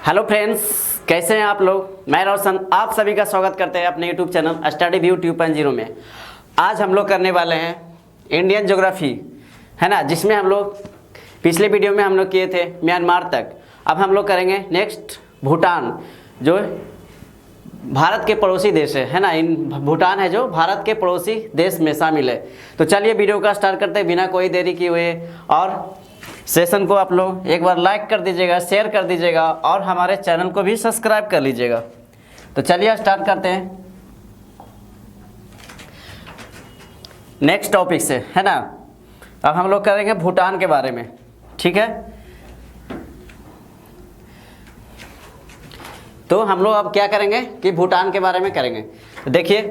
Hello friends, कैसे हैं आप लोग। मैं रोशन आप सभी का स्वागत करते हैं अपने यूट्यूब चैनल स्टडी व्यू 2.0 में। आज हम लोग करने वाले हैं इंडियन ज्योग्राफी, है ना, जिसमें हम लोग पिछले वीडियो में हम लोग किए थे म्यांमार तक। अब हम लोग करेंगे नेक्स्ट भूटान, जो भारत के पड़ोसी देश है ना। इन भूटान है जो भारत के पड़ोसी देश में शामिल है। तो चलिए वीडियो का स्टार्ट करते हैं बिना कोई देरी किए हुए। और सेशन को आप लोग एक बार लाइक कर दीजिएगा, शेयर कर दीजिएगा और हमारे चैनल को भी सब्सक्राइब कर लीजिएगा। तो चलिए स्टार्ट करते हैं नेक्स्ट टॉपिक से, है ना। अब हम लोग करेंगे भूटान के बारे में, ठीक है। तो हम लोग अब क्या करेंगे कि भूटान के बारे में करेंगे। तो देखिए,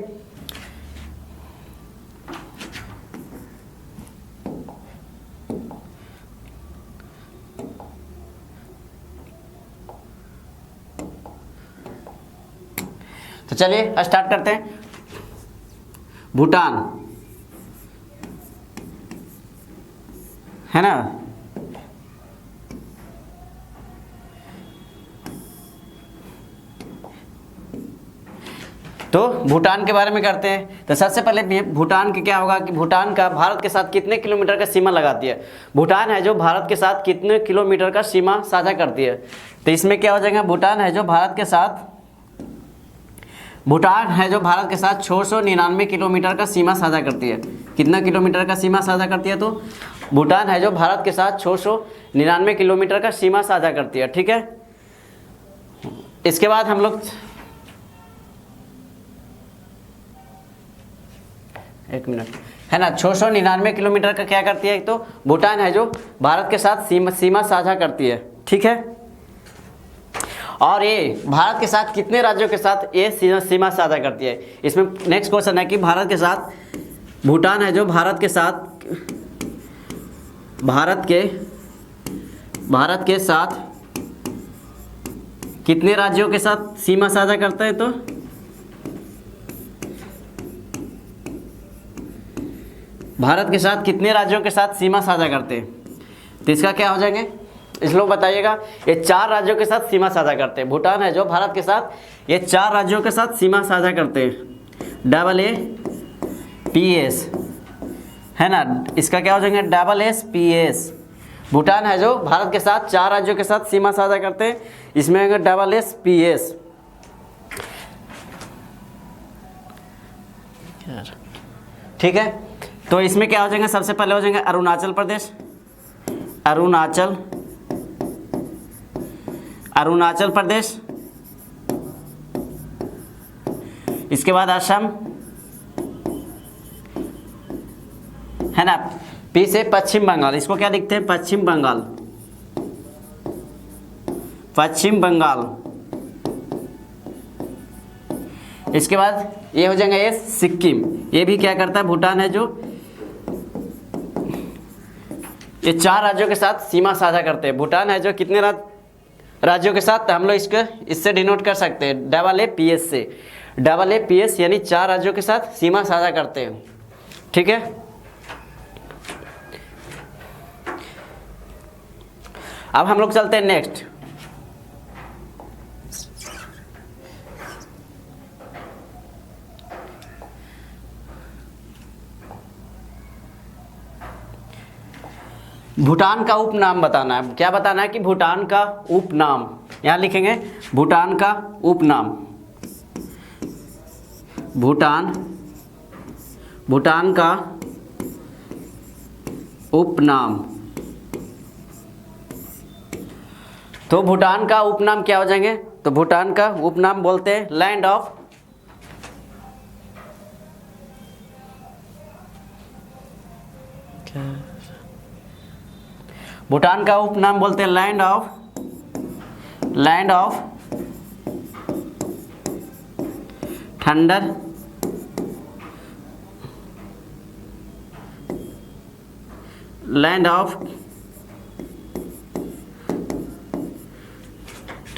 तो चलिए स्टार्ट करते हैं। भूटान, है ना। तो भूटान के बारे में करते हैं। तो सबसे पहले भूटान के क्या होगा कि भूटान का भारत के साथ कितने किलोमीटर का सीमा लगाती है। भूटान है जो भारत के साथ कितने किलोमीटर का सीमा साझा करती है। तो इसमें क्या हो जाएगा, भूटान है जो भारत के साथ 699 किलोमीटर का सीमा साझा करती है। कितना किलोमीटर का सीमा साझा करती है, तो भूटान है जो भारत के साथ 699 किलोमीटर का सीमा साझा करती है, ठीक है। इसके बाद हम लोग एक मिनट, है ना, 699 किलोमीटर का क्या करती है, तो भूटान है जो भारत के साथ सीमा साझा करती है, ठीक है। और ये भारत के साथ कितने राज्यों के साथ ये सीमा साझा करती है। इसमें नेक्स्ट क्वेश्चन है कि भारत के साथ भूटान है जो भारत के साथ कितने राज्यों के साथ सीमा साझा करता है। तो भारत के साथ कितने राज्यों के साथ सीमा साझा करते हैं, तो इसका क्या हो जाएंगे, इस लोग बताइएगा। ये 4 राज्यों के साथ सीमा साझा करते हैं। भूटान है जो भारत के साथ ये 4 राज्यों के साथ सीमा साझा करते हैं। AAPS, है ना, इसका क्या हो जाएंगे, SSPS। भूटान है जो भारत के साथ 4 राज्यों के साथ सीमा साझा करते हैं, इसमें आएगा SSPS, ठीक है। तो इसमें क्या हो जाएंगे, सबसे पहले हो जाएंगे अरुणाचल प्रदेश, अरुणाचल प्रदेश। इसके बाद असम, है ना। पी से पश्चिम बंगाल, इसको क्या लिखते हैं, पश्चिम बंगाल। इसके बाद ये हो जाएगा ये सिक्किम। ये भी क्या करता है, भूटान है जो ये 4 राज्यों के साथ सीमा साझा करते हैं। भूटान है जो कितने राज्यों के साथ, हम लोग इससे डिनोट कर सकते हैं AAPS से। AAPS यानी 4 राज्यों के साथ सीमा साझा करते हैं, ठीक है। अब हम लोग चलते हैं नेक्स्ट। भूटान का उपनाम बताना है। क्या बताना है कि भूटान का उपनाम, यहाँ लिखेंगे भूटान का उपनाम। भूटान का उपनाम। तो भूटान का उपनाम क्या हो जाएंगे, तो भूटान का उपनाम बोलते हैं लैंड ऑफ, भूटान का उपनाम बोलते हैं land of thunder, land of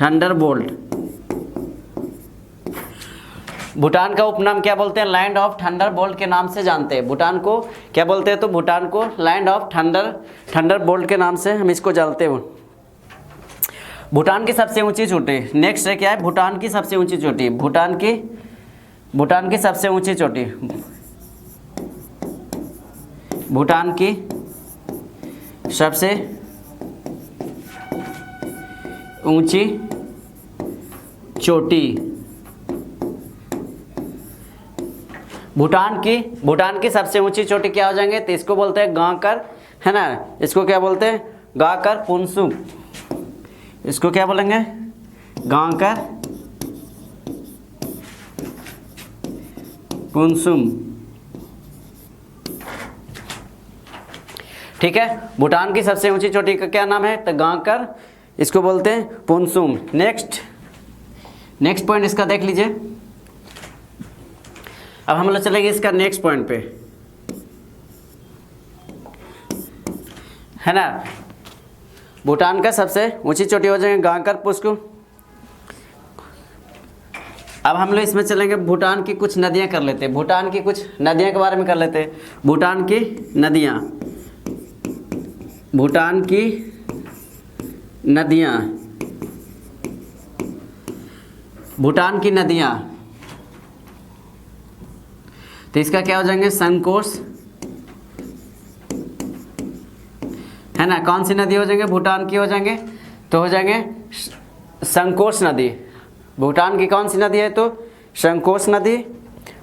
Thunderbolt. Bhutan का उपनाम क्या बोलते हैं, लैंड ऑफ थंडरबोल्ट के नाम से जानते हैं। भूटान को क्या बोलते हैं, तो भूटान को लैंड ऑफ थंडरबोल्ट के नाम से हम इसको जानते हैं। भूटान की सबसे ऊंची चोटी। नेक्स्ट है क्या है, भूटान की सबसे ऊंची चोटी। भूटान की सबसे ऊंची चोटी। भूटान की सबसे ऊंची चोटी। भूटान की सबसे ऊंची चोटी क्या हो जाएंगे, तो इसको बोलते हैं गाकर, है ना। इसको क्या बोलते हैं, गाकर पुनसुम। इसको क्या बोलेंगे, गाकर पुनसुम। ठीक है, भूटान की सबसे ऊंची चोटी का क्या नाम है, तो गाकर, इसको बोलते हैं पुनसुम। नेक्स्ट पॉइंट इसका देख लीजिए। अब हम लोग चलेंगे इसका नेक्स्ट पॉइंट पे, है ना। भूटान का सबसे ऊंची चोटी हो जाएंगे गाकर पुनसुम। अब हम लोग इसमें चलेंगे, भूटान की कुछ नदियां कर लेते हैं। भूटान की कुछ नदियां के बारे में कर लेते हैं। भूटान की नदियां, भूटान की नदियां, भूटान की नदियां, तो इसका क्या हो जाएंगे, संकोश, है ना। कौन सी नदी हो जाएंगे, भूटान की हो जाएंगे, तो हो जाएंगे संकोश नदी। भूटान की कौन सी नदी है, तो संकोश नदी।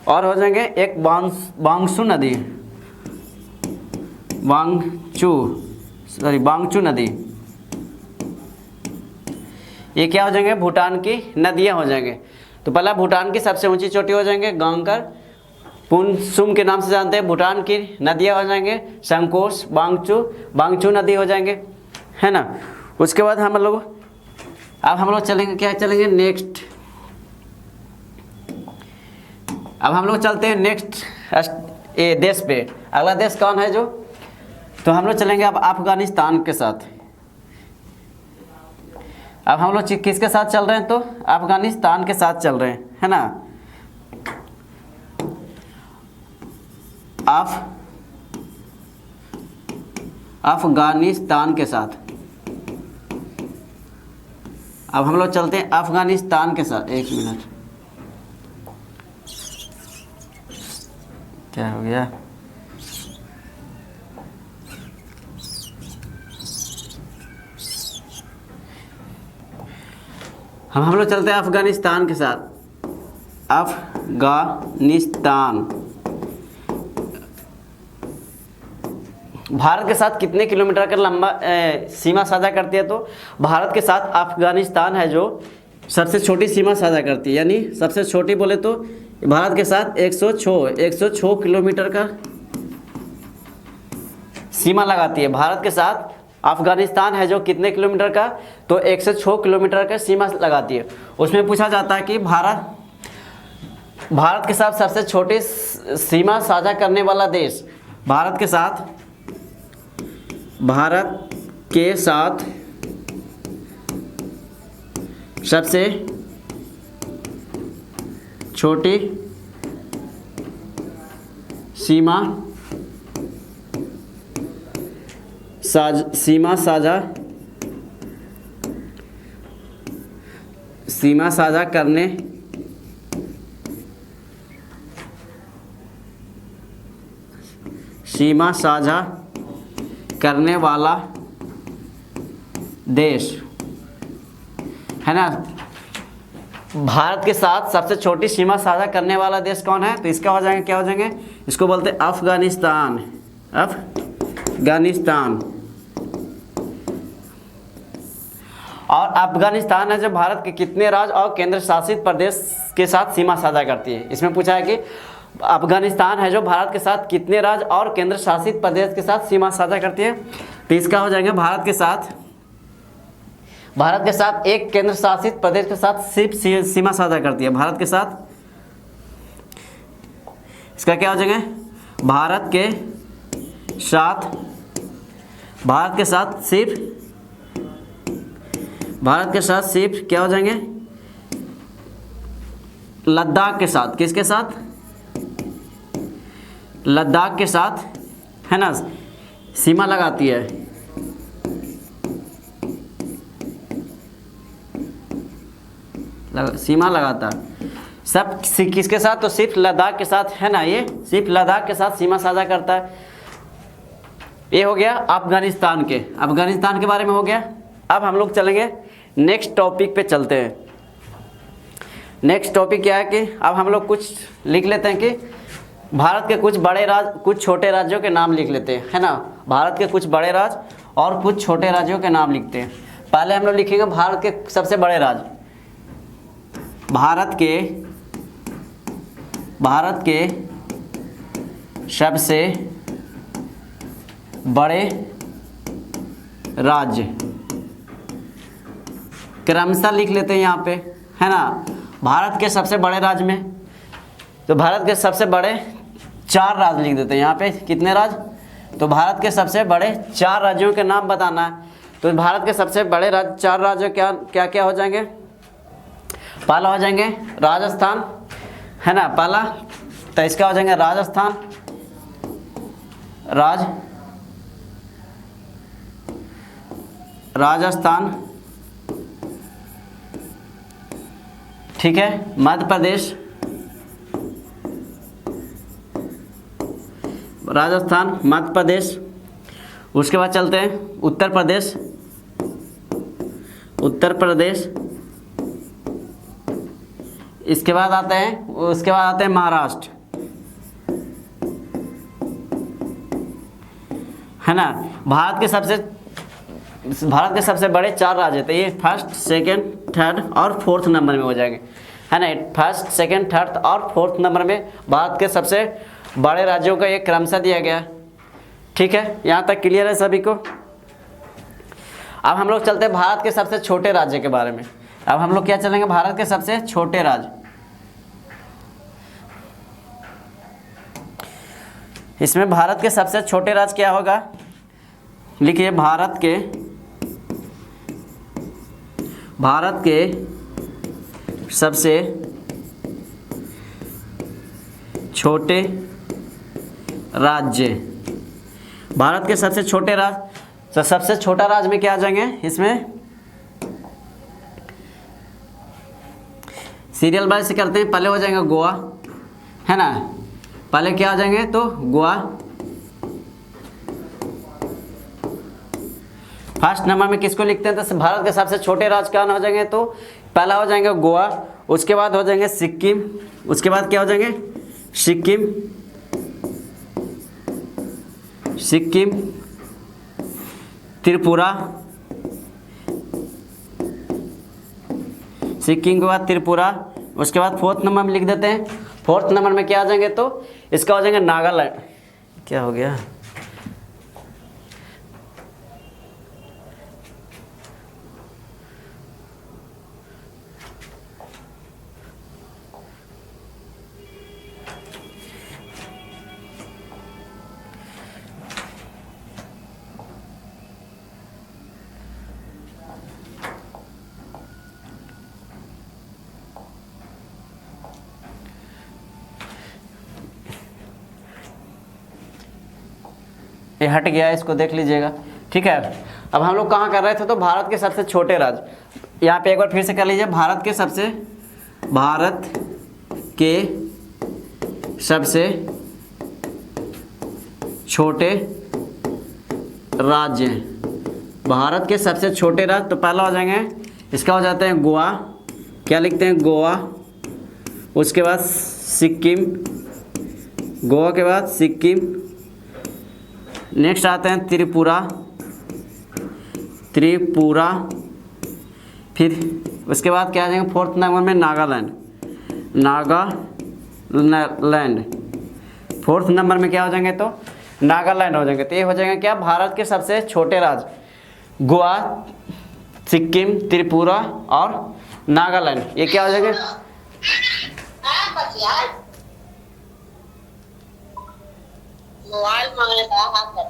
और हो जाएंगे एक बांगचू नदी, बांगचू नदी। ये क्या हो जाएंगे, भूटान की नदियां हो जाएंगे। तो पहला भूटान की सबसे ऊंची चोटी हो जाएंगे गाकर पुनसुम के नाम से जानते हैं। भूटान की नदियां हो जाएंगे संकोश, बांगचू नदी हो जाएंगे, है ना। उसके बाद हम लोग चलेंगे, क्या चलेंगे नेक्स्ट। अब हम लोग चलते हैं नेक्स्ट देश पे। अगला देश कौन है जो, तो हम लोग चलेंगे अब अफगानिस्तान के साथ। अब हम लोग किसके साथ चल रहे हैं, तो अफगानिस्तान के साथ चल रहे हैं, है ना। अफगानिस्तान के साथ। अब हम लोग चलते हैं अफगानिस्तान के साथ। एक मिनट, क्या हो गया, हम लोग चलते हैं अफगानिस्तान के साथ। अफगानिस्तान भारत के साथ कितने किलोमीटर का लंबा सीमा साझा करती है, तो भारत के साथ अफगानिस्तान है जो सबसे छोटी सीमा साझा करती है। यानी सबसे छोटी बोले तो भारत के साथ 106 किलोमीटर का सीमा लगाती है। भारत के साथ अफगानिस्तान है जो कितने किलोमीटर का, तो 106 किलोमीटर का सीमा लगाती है। उसमें पूछा जाता है कि भारत के साथ सबसे छोटी सीमा साझा करने वाला देश, भारत के साथ सबसे छोटी सीमा साझा करने वाला देश, है ना। भारत के साथ सबसे छोटी सीमा साझा करने वाला देश कौन है, तो इसका हो जाएंगे, क्या हो जाएंगे, इसको बोलते हैं अफगानिस्तान। और अफगानिस्तान है जो भारत के कितने राज्य और केंद्र शासित प्रदेश के साथ सीमा साझा करती है। इसमें पूछा है कि अफगानिस्तान है जो भारत के साथ कितने राज्य और केंद्र शासित प्रदेश के साथ सीमा साझा करती है, तो इसका हो जाएगा भारत के साथ एक केंद्र शासित प्रदेश के साथ सिर्फ सीमा साझा करती है। भारत के साथ इसका क्या हो जाएगा, भारत के साथ सिर्फ क्या हो जाएंगे, लद्दाख के साथ। किसके साथ, लद्दाख के साथ, है ना, सीमा लगाती है। सीमा लगातार सब किसके साथ, तो सिर्फ लद्दाख के साथ, है ना, ये सिर्फ लद्दाख के साथ सीमा साझा करता है। ये हो गया अफगानिस्तान के बारे में हो गया। अब हम लोग चलेंगे नेक्स्ट टॉपिक पे चलते हैं। नेक्स्ट टॉपिक क्या है कि अब हम लोग कुछ लिख लेते हैं कि भारत के कुछ बड़े राज्य, कुछ छोटे राज्यों के नाम लिख लेते हैं, है ना। भारत के कुछ बड़े राज्य और कुछ छोटे राज्यों के नाम लिखते हैं। पहले हम लोग लिखेंगे भारत के सबसे बड़े राज्य। भारत के सबसे बड़े राज्य क्रमशः लिख लेते हैं यहाँ पे, है ना। भारत के सबसे बड़े राज्य में, तो भारत के सबसे बड़े 4 राज्य लिख देते हैं यहाँ पे। कितने राज्य, तो भारत के सबसे बड़े 4 राज्यों के नाम बताना है। तो भारत के सबसे बड़े राज्य 4 राज्य क्या क्या हो जाएंगे। पहला हो जाएंगे राजस्थान, है ना, पहला, तो इसका हो जाएंगे राजस्थान, ठीक है। मध्य प्रदेश, राजस्थान, मध्य प्रदेश। उसके बाद चलते हैं उत्तर प्रदेश। इसके बाद आते हैं महाराष्ट्र, है ना। भारत के सबसे बड़े 4 राज्य थे ये, फर्स्ट, सेकंड, थर्ड और फोर्थ नंबर में हो जाएंगे, है ना। फर्स्ट, सेकंड, थर्ड और फोर्थ नंबर में भारत के सबसे बड़े राज्यों का एक क्रमशः दिया गया, ठीक है। यहाँ तक क्लियर है सभी को। अब हम लोग चलते हैं भारत के सबसे छोटे राज्य के बारे में। अब हम लोग क्या चलेंगे, भारत के सबसे छोटे राज्य। इसमें भारत के सबसे छोटे राज्य क्या होगा, लिखिए भारत के सबसे छोटे राज्य। भारत के सबसे छोटे राज्य, तो सबसे छोटा राज्य में क्या आ जाएंगे, इसमें सीरियल वाइज से करते हैं। पहले हो जाएगा गोवा, है ना। पहले क्या आ जाएंगे, तो गोवा फर्स्ट नंबर में। किसको लिखते हैं, तो भारत के सबसे छोटे राज्य कौन हो जाएंगे, तो पहला हो जाएंगे गोवा, उसके बाद हो जाएंगे सिक्किम, उसके बाद क्या हो जाएंगे, सिक्किम, त्रिपुरा, सिक्किम के बाद त्रिपुरा। उसके बाद फोर्थ नंबर में लिख देते हैं। फोर्थ नंबर में क्या आ जाएंगे, तो इसका हो जाएंगे नागालैंड। क्या हो गया, ये हट गया, इसको देख लीजिएगा, ठीक है। अब हम लोग कहाँ कर रहे थे, तो भारत के सबसे छोटे राज्य। यहाँ पे एक बार फिर से कर लीजिए, भारत के सबसे छोटे राज्य। भारत के सबसे छोटे राज्य, तो पहला हो जाएंगे, इसका हो जाते हैं गोवा, क्या लिखते हैं, गोवा। उसके बाद सिक्किम, गोवा के बाद सिक्किम। नेक्स्ट आते हैं त्रिपुरा, फिर उसके बाद क्या आ जाएंगे, फोर्थ नंबर में नागालैंड। फोर्थ नंबर में क्या हो जाएंगे, तो नागालैंड हो जाएंगे। तो ये हो जाएंगे क्या, भारत के सबसे छोटे राज्य, गोवा, सिक्किम, त्रिपुरा और नागालैंड। ये क्या हो जाएंगे, मोबाइल मांगने का हाथ कर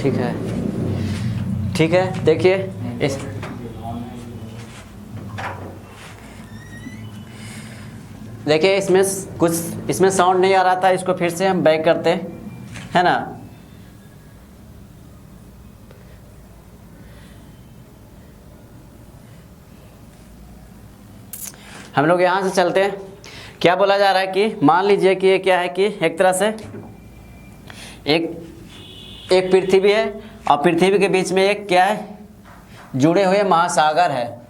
ठीक है, ठीक है। देखिए इस देखिए इसमें कुछ इसमें साउंड नहीं आ रहा था, इसको फिर से हम बैक करते हैं, है ना। हम लोग यहाँ से चलते हैं। क्या बोला जा रहा है कि मान लीजिए कि ये क्या है कि एक तरह से एक पृथ्वी है और पृथ्वी के बीच में एक क्या है, जुड़े हुए महासागर है,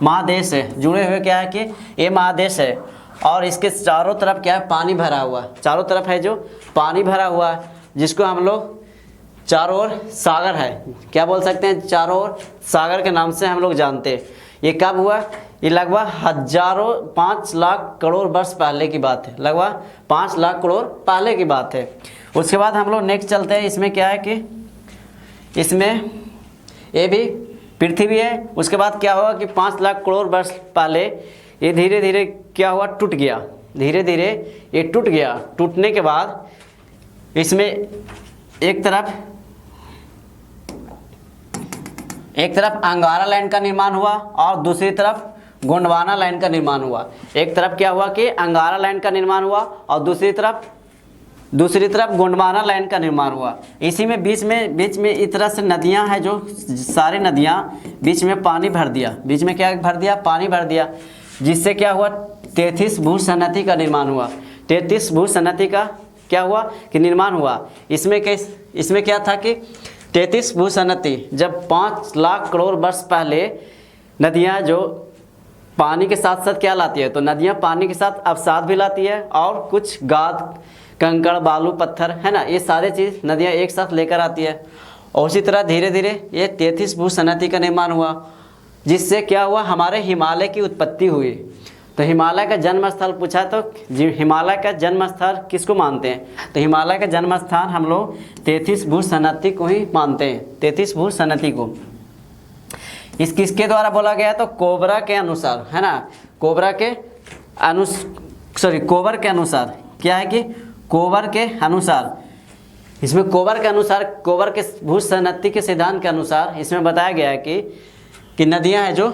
महादेश है, जुड़े हुए क्या है कि ये महादेश है और इसके चारों तरफ क्या है, पानी भरा हुआ, चारों तरफ है जो पानी भरा हुआ है, जिसको हम लोग चारों ओर सागर है, क्या बोल सकते हैं, चारों ओर सागर के नाम से हम लोग जानते हैं। ये कब हुआ, ये लगभग 5 लाख करोड़ वर्ष पहले की बात है, लगभग 5 लाख करोड़ पहले की बात है। उसके बाद हम लोग नेक्स्ट चलते हैं। इसमें क्या है कि इसमें ये भी पृथ्वी है। उसके बाद क्या हुआ कि 5 लाख करोड़ वर्ष पहले ये धीरे धीरे क्या हुआ, टूट गया, धीरे धीरे ये टूट गया। टूटने के बाद इसमें एक तरफ अंगारा लैंड का निर्माण हुआ और दूसरी तरफ गोंडवाना लैंड का निर्माण हुआ। एक तरफ क्या हुआ कि अंगारा लैंड का निर्माण हुआ और दूसरी तरफ गोंडवाना लैंड का निर्माण हुआ। इसी में बीच में इस तरह से नदियां हैं, जो सारी नदियां बीच में पानी भर दिया, बीच में क्या भर दिया, पानी भर दिया, जिससे क्या हुआ, 33 भूसन्नति का निर्माण हुआ। 33 भूसन्नति का क्या हुआ कि निर्माण हुआ। इसमें क्या था कि 33 भूसन्नति, जब 5 लाख करोड़ वर्ष पहले नदियां जो पानी के साथ साथ क्या लाती है, तो नदियां पानी के साथ अवसाद भी लाती है और कुछ गाद, कंकड़, बालू, पत्थर, है ना, ये सारे चीज़ नदियां एक साथ लेकर आती है। और उसी तरह धीरे धीरे ये 33 भूसन्नति का निर्माण हुआ, जिससे क्या हुआ, हमारे हिमालय की उत्पत्ति हुई। तो हिमालय का जन्म स्थल पूछा तो हिमालय का जन्म स्थल किसको मानते हैं, तो हिमालय का जन्म स्थान हम लोग 33 भूसन्नति को ही मानते हैं, 33 भूसन्नति को। इस किसके द्वारा बोला गया, तो कोबरा के अनुसार, है ना, कोबर के अनुसार क्या है कि कोबर के अनुसार, इसमें कोबर के भूसन्नति के सिद्धांत के अनुसार इसमें बताया गया है कि नदियां हैं जो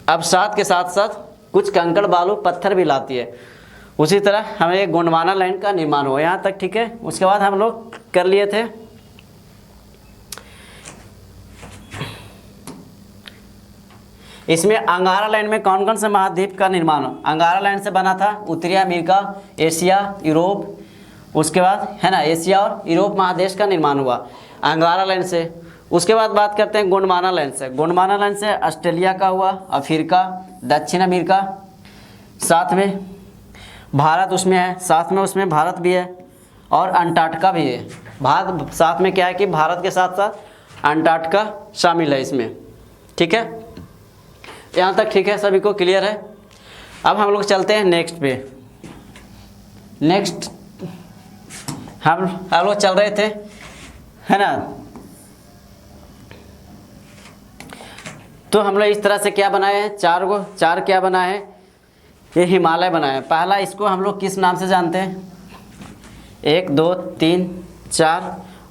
अवसाद के साथ साथ कुछ कंकड़, बालू, पत्थर भी लाती है। उसी तरह हमें गोंडवाना लैंड का निर्माण हुआ, यहाँ तक ठीक है। उसके बाद हम लोग कर लिए थे इसमें अंगारा लैंड में कौन कौन से महाद्वीप का निर्माण, अंगारा लैंड से बना था उत्तरी अमेरिका, एशिया, यूरोप, उसके बाद है ना एशिया और यूरोप महादेश का निर्माण हुआ अंगारा लैंड से। उसके बाद बात करते हैं गोंडवाना लैंड से। गोंडवाना लैंड से ऑस्ट्रेलिया का हुआ, अफ्रीका, दक्षिण अमेरिका, साथ में भारत उसमें है, साथ में उसमें भारत भी है और अंटार्कटिका भी है। भारत साथ में क्या है कि भारत के साथ साथ अंटार्कटिका शामिल है इसमें, ठीक है। यहाँ तक ठीक है, सभी को क्लियर है। अब हम लोग चलते हैं नेक्स्ट पे। नेक्स्ट हम लोग चल रहे थे, है ना, तो हम लोग इस तरह से क्या बनाए हैं, चार क्या बनाए हैं, ये हिमालय बनाए हैं। पहला इसको हम लोग किस नाम से जानते हैं, 1 2 3 4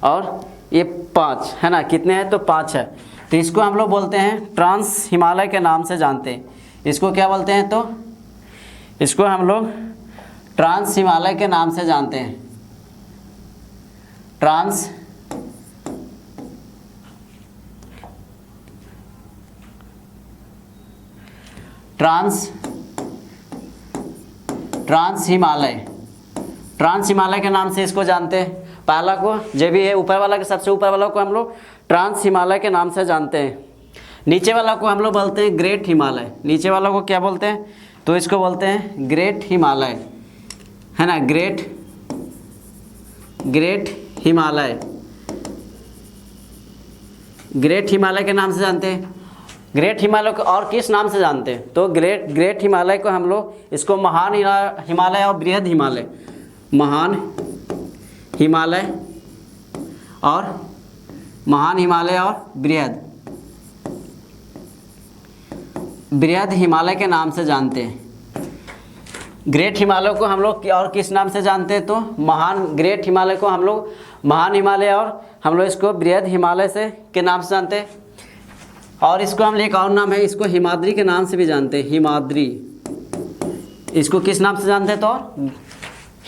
और ये 5, है ना, कितने हैं, तो 5 है। तो इसको हम लोग बोलते हैं ट्रांस हिमालय के नाम से जानते हैं। इसको क्या बोलते हैं, तो इसको हम लोग ट्रांस हिमालय के नाम से जानते हैं, ट्रांस हिमालय के नाम से इसको जानते हैं। पहला को जो भी है ऊपर वाला के, सबसे ऊपर वाला को हम लोग ट्रांस हिमालय के नाम से जानते हैं। नीचे वाला को हम लोग बोलते हैं ग्रेट हिमालय। नीचे वाला को क्या बोलते हैं, तो इसको बोलते हैं ग्रेट हिमालय, है ना, ग्रेट हिमालय, ग्रेट हिमालय के नाम से जानते हैं। ग्रेट हिमालय को और किस नाम से जानते हैं, तो ग्रेट हिमालय को हम लोग इसको महान हिमालय और बृहद हिमालय, महान हिमालय और बृहद हिमालय के नाम से जानते हैं। ग्रेट हिमालय को हम लोग और किस नाम से जानते हैं तो महान, ग्रेट हिमालय को हम लोग महान हिमालय और हम लोग इसको बृहद हिमालय से के नाम से जानते हैं। और इसको हम एक और नाम है, इसको हिमाद्री के नाम से भी जानते हैं। हिमाद्री, इसको किस नाम से जानते हैं तो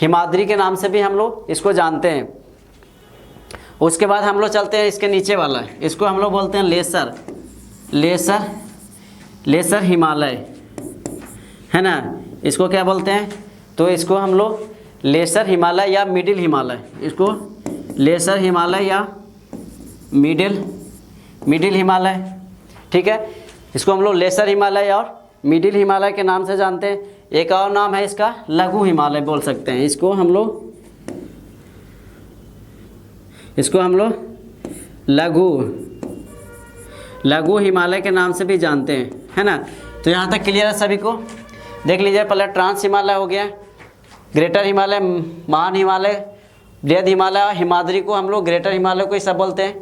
हिमाद्री के नाम से भी हम लोग इसको जानते हैं। उसके बाद हम लोग चलते हैं इसके नीचे वाला, इसको हम लोग बोलते हैं लेसर, लेसर, लेसर हिमालय, है ना। इसको क्या बोलते हैं तो इसको हम लोग लेसर हिमालय या मिडिल हिमालय, इसको लेसर हिमालय या मिडिल हिमालय, ठीक है। इसको हम लोग लेसर हिमालय और मिडिल हिमालय के नाम से जानते हैं। एक और नाम है इसका लघु हिमालय बोल सकते हैं। इसको हम लोग लघु हिमालय के नाम से भी जानते हैं, है ना। तो यहाँ तक क्लियर है सभी को। देख लीजिए, पहले ट्रांस हिमालय हो गया, ग्रेटर हिमालय, महान हिमालय, बृहद हिमालय और हिमाद्री को हम लोग ग्रेटर हिमालय को ही सब बोलते हैं।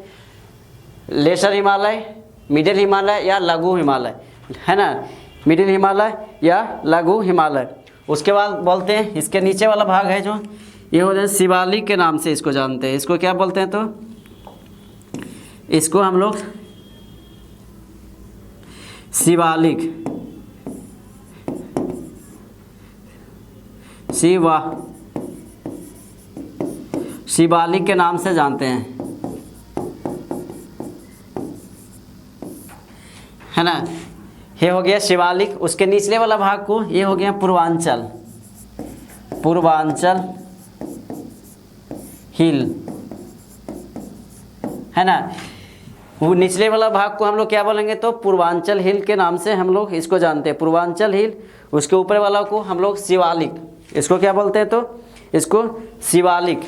लेसर हिमालय, मिडिल हिमालय या लघु हिमालय, है ना, मिडिल हिमालय या लघु हिमालय। उसके बाद बोलते हैं इसके नीचे वाला भाग है जो ये हो जाए शिवालिक के नाम से इसको जानते हैं। इसको क्या बोलते हैं तो इसको हम लोग शिवालिक, शिवालिक के नाम से जानते हैं, है ना। ये हो गया शिवालिक। उसके निचले वाला भाग को ये हो गया पूर्वांचल, पूर्वांचल हिल, है ना। वो निचले वाला भाग को हम लोग क्या बोलेंगे तो पूर्वांचल हिल के नाम से हम लोग इसको जानते हैं, पूर्वांचल हिल। उसके ऊपर वाला को हम लोग शिवालिक, इसको क्या बोलते हैं तो इसको शिवालिक,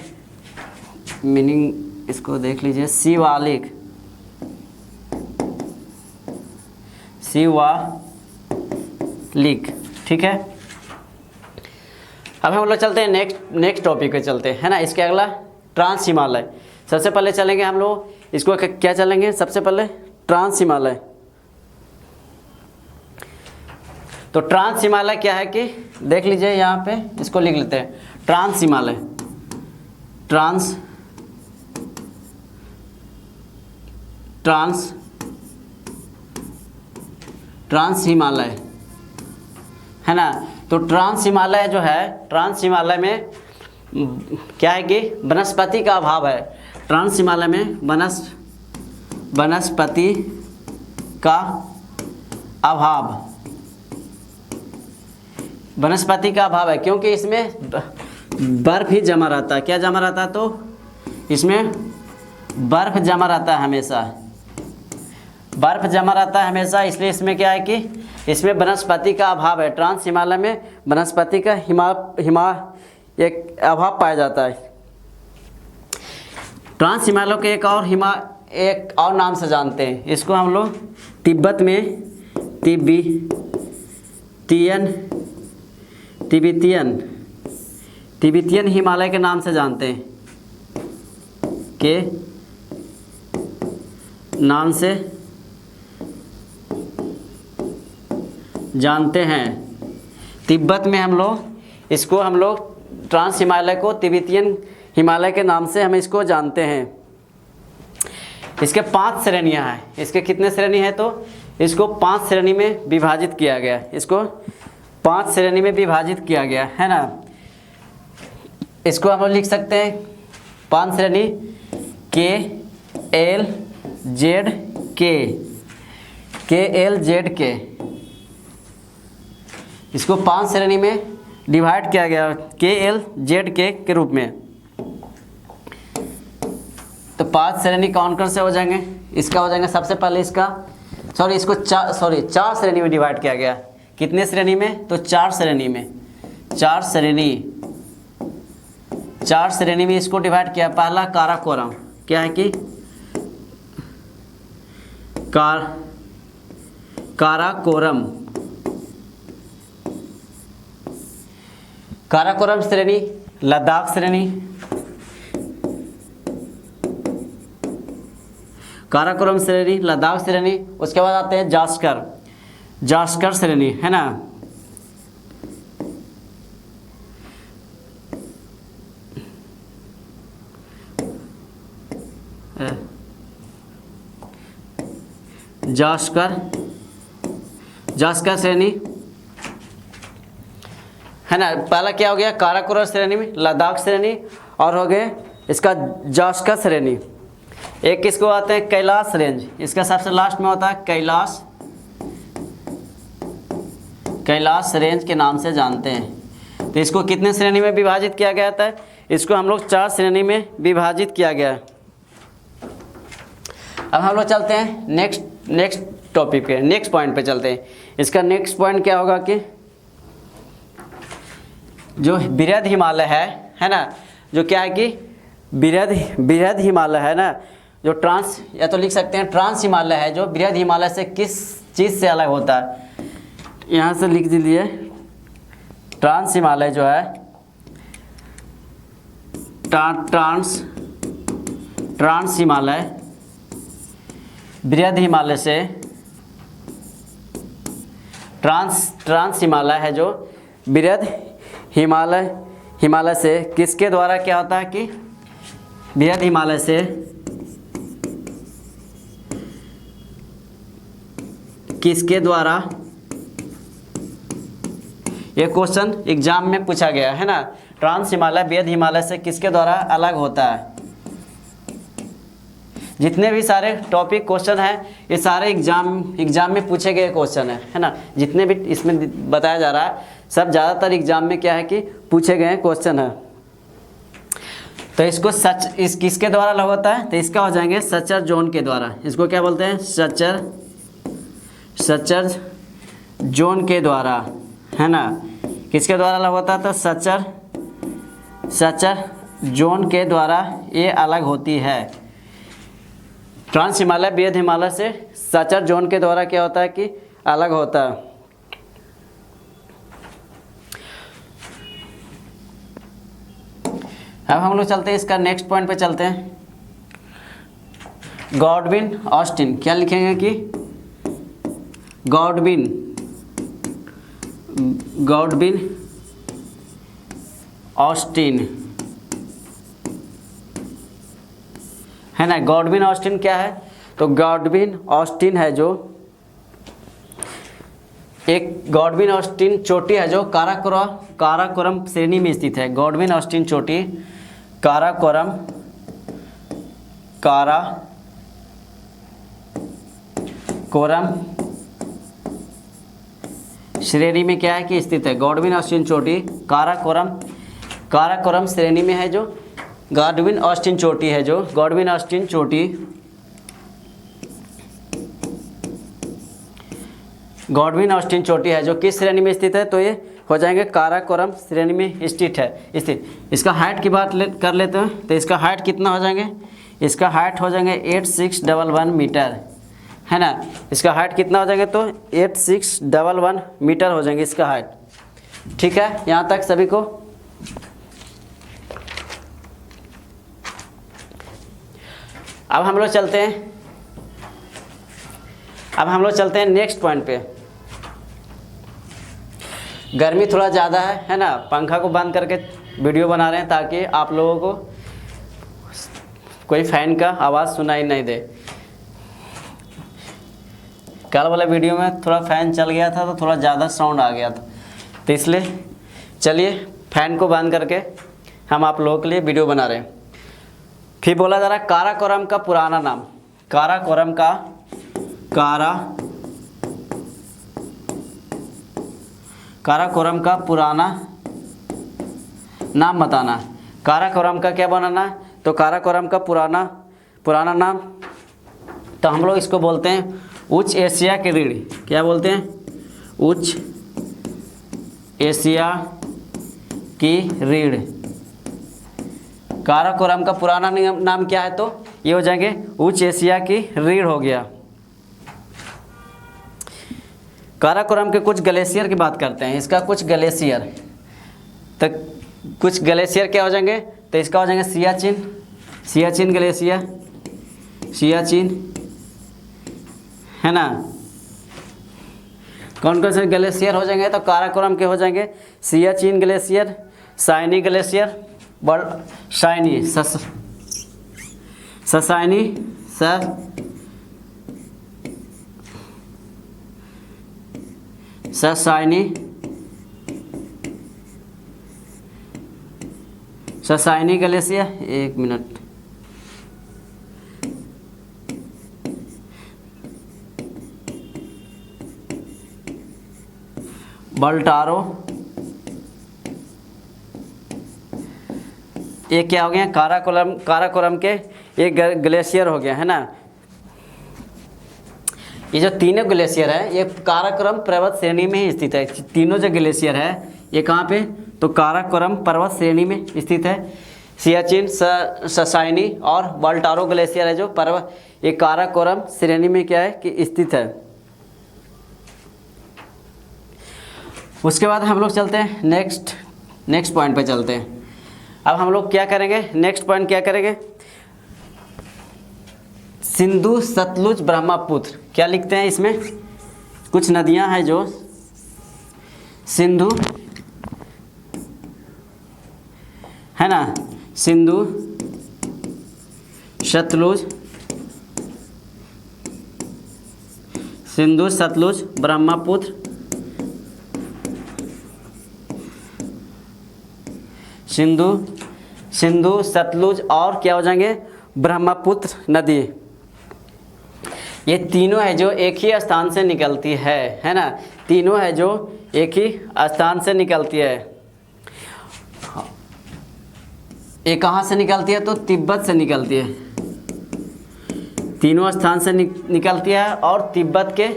मीनिंग इसको देख लीजिए, शिवालिक, शिवालिक, ठीक है। अब हम लोग चलते हैं नेक्स्ट टॉपिक पे चलते हैं, है ना। इसके अगला ट्रांस हिमालय। सबसे पहले चलेंगे हम लोग इसको क्या चलेंगे, सबसे पहले ट्रांस हिमालय। तो ट्रांस हिमालय क्या है कि देख लीजिए, यहाँ पे इसको लिख लेते हैं ट्रांस हिमालय, ट्रांस हिमालय, है ना। तो ट्रांस हिमालय जो है, ट्रांस हिमालय में क्या है कि वनस्पति का अभाव है। ट्रांस हिमालय में वनस्पति का अभाव, वनस्पति का अभाव है, क्योंकि इसमें बर्फ ही जमा रहता है। क्या जमा रहता है तो इसमें बर्फ जमा रहता है हमेशा, बर्फ जमा रहता है हमेशा। इसलिए इसमें क्या है कि इसमें वनस्पति का अभाव है। ट्रांस हिमालय में वनस्पति का एक अभाव पाया जाता है। ट्रांस हिमालय के एक और नाम से जानते हैं। इसको हम लोग तिब्बत में तिब्बतियन हिमालय के नाम से जानते हैं, के नाम से जानते हैं। तिब्बत में हम लोग ट्रांस हिमालय को तिब्बतियन हिमालय के नाम से हम इसको जानते हैं। इसके 5 श्रेणियां हैं। इसके कितने श्रेणी हैं तो इसको 5 श्रेणी में विभाजित किया गया, इसको 5 श्रेणी में विभाजित किया गया, है ना। इसको हम लोग लिख सकते हैं 5 श्रेणी, के एल जेड के, इसको 5 श्रेणी में डिवाइड किया गया, के एल जेड के रूप में। तो 5 श्रेणी कौन से हो जाएंगे, इसका हो जाएंगे सबसे पहले इसका इसको 4 श्रेणी में डिवाइड किया गया। कितने श्रेणी में तो 4 श्रेणी में, 4 श्रेणी में इसको डिवाइड किया। पहला काराकोरम, क्या है कि काराकोरम श्रेणी, लद्दाख श्रेणी, काराकोरम श्रेणी, लद्दाख श्रेणी। उसके बाद आते हैं जास्कर श्रेणी, है ना। जास्कर श्रेणी, है ना। पहला क्या हो गया, काराकोरम श्रेणी में लद्दाख श्रेणी, और हो गए इसका जास्कर श्रेणी। एक किसको आते हैं, कैलाश रेंज, इसका सबसे लास्ट में होता है कैलाश रेंज के नाम से जानते हैं। तो इसको कितने श्रेणी में विभाजित किया गया था, इसको हम लोग 4 श्रेणी में विभाजित किया गया है। अब हम लोग चलते हैं नेक्स्ट टॉपिक पे, नेक्स्ट पॉइंट पे चलते हैं। इसका नेक्स्ट पॉइंट क्या होगा कि जो बृहद हिमालय है ना, जो क्या है कि बृहद हिमालय है ना, जो ट्रांस, या तो लिख सकते हैं ट्रांस हिमालय है, जो बृहद हिमालय से किस चीज़ से अलग होता है, यहाँ से लिख दीजिए। ट्रांस हिमालय जो है, ट्रांस हिमालय बृहद हिमालय से, ट्रांस हिमालय है जो बृहद हिमालय से किसके द्वारा क्या होता है कि बृहद हिमालय से किसके द्वारा, ये क्वेश्चन एग्जाम में पूछा गया है ना। ट्रांस हिमालय बृहद हिमालय से किसके द्वारा अलग होता है। जितने भी सारे टॉपिक क्वेश्चन है, ये सारे एग्जाम में पूछे गए क्वेश्चन है ना। जितने भी इसमें बताया जा रहा है, सब ज़्यादातर एग्जाम में क्या है कि पूछे गए क्वेश्चन है। तो इसको किसके द्वारा अलग होता है, तो इसका हो जाएंगे सचर जोन के द्वारा। इसको क्या बोलते हैं, सचर जोन के द्वारा, है ना। किसके द्वारा अलग होता है, तो सचर जोन के द्वारा ये अलग होती है। ट्रांस हिमालय बृहद हिमालय से सचर जोन के द्वारा क्या होता है कि अलग होता है। अब हम लोग चलते हैं इसका नेक्स्ट पॉइंट पे चलते हैं। गॉडविन ऑस्टिन, क्या लिखेंगे कि गॉडविन ऑस्टिन, है ना। गॉडविन ऑस्टिन क्या है, तो गॉडविन ऑस्टिन है जो एक गॉडविन ऑस्टिन चोटी है जो काराकोरम श्रेणी में स्थित है। गॉडविन ऑस्टिन चोटी काराकोरम श्रेणी में क्या है कि स्थित है। गॉडविन ऑस्टिन चोटी काराकोरम श्रेणी में है, जो गॉडविन ऑस्टिन चोटी है, जो गॉडविन ऑस्टिन चोटी है जो किस श्रेणी में स्थित है, तो ये हो जाएंगे काराकोरम श्रेणी में स्थित। इसका हाइट की बात कर लेते हैं, तो इसका हाइट कितना हो जाएंगे, इसका हाइट हो जाएंगे 8611 मीटर, है ना। इसका हाइट कितना हो जाएंगे, तो 8611 मीटर हो जाएंगे इसका हाइट। ठीक है, यहाँ तक सभी को। अब हम लोग चलते हैं नेक्स्ट पॉइंट पे। गर्मी थोड़ा ज़्यादा है ना, पंखा को बंद करके वीडियो बना रहे हैं ताकि आप लोगों को कोई फैन का आवाज़ सुनाई नहीं दे। कल वाले वीडियो में थोड़ा फैन चल गया था तो थोड़ा ज़्यादा साउंड आ गया था, तो इसलिए चलिए फैन को बंद करके हम आप लोगों के लिए वीडियो बना रहे हैं। फिर बोला जा रहा है काराकोरम का पुराना नाम, काराकोरम का पुराना नाम बताना। काराकोरम का क्या बनाना है, तो काराकोरम का पुराना नाम, तो हम लोग इसको बोलते हैं उच्च एशिया की रीढ़। क्या बोलते हैं, उच्च एशिया की रीढ़। काराकोरम का पुराना नाम क्या है, तो ये हो जाएंगे उच्च एशिया की रीढ़ हो गया। काराकोरम के कुछ ग्लेशियर की बात करते हैं। इसका कुछ ग्लेशियर, तो कुछ ग्लेशियर क्या हो जाएंगे, तो इसका हो जाएंगे सियाचिन ग्लेशियर, सियाचिन, है ना। कौन कौन से ग्लेशियर हो जाएंगे, तो काराकोरम के हो जाएंगे सियाचिन ग्लेशियर, शाइनी ग्लेशियर, ससाइनी ससाइनी ग्लेशियर, एक मिनट, बल्टारो, ये क्या हो गया, काराकोरम के एक ग्लेशियर हो गया है ना। ये जो तीनों ग्लेशियर है ये काराकोरम पर्वत श्रेणी में ही स्थित है। तीनों जो ग्लेशियर है ये कहाँ पे, तो काराकोरम पर्वत श्रेणी में स्थित है। सियाचिन, ससाइनी और बल्टारो ग्लेशियर है जो पर्वत, ये काराकोरम श्रेणी में क्या है कि स्थित है। उसके बाद हम लोग चलते हैं नेक्स्ट पॉइंट पे चलते हैं। अब हम लोग क्या करेंगे, नेक्स्ट पॉइंट क्या करेंगे, सिंधु सतलुज ब्रह्मपुत्र, क्या लिखते हैं इसमें, कुछ नदियां हैं जो सिंधु है ना, सिंधु, सतलुज, ब्रह्मपुत्र, सिंधु सतलुज और क्या हो जाएंगे, ब्रह्मपुत्र नदी। ये तीनों है जो एक ही स्थान से निकलती है ना, तीनों है जो एक ही स्थान से निकलती है। ये कहाँ से निकलती है, तो तिब्बत से निकलती है, तीनों स्थान से निकलती है और तिब्बत के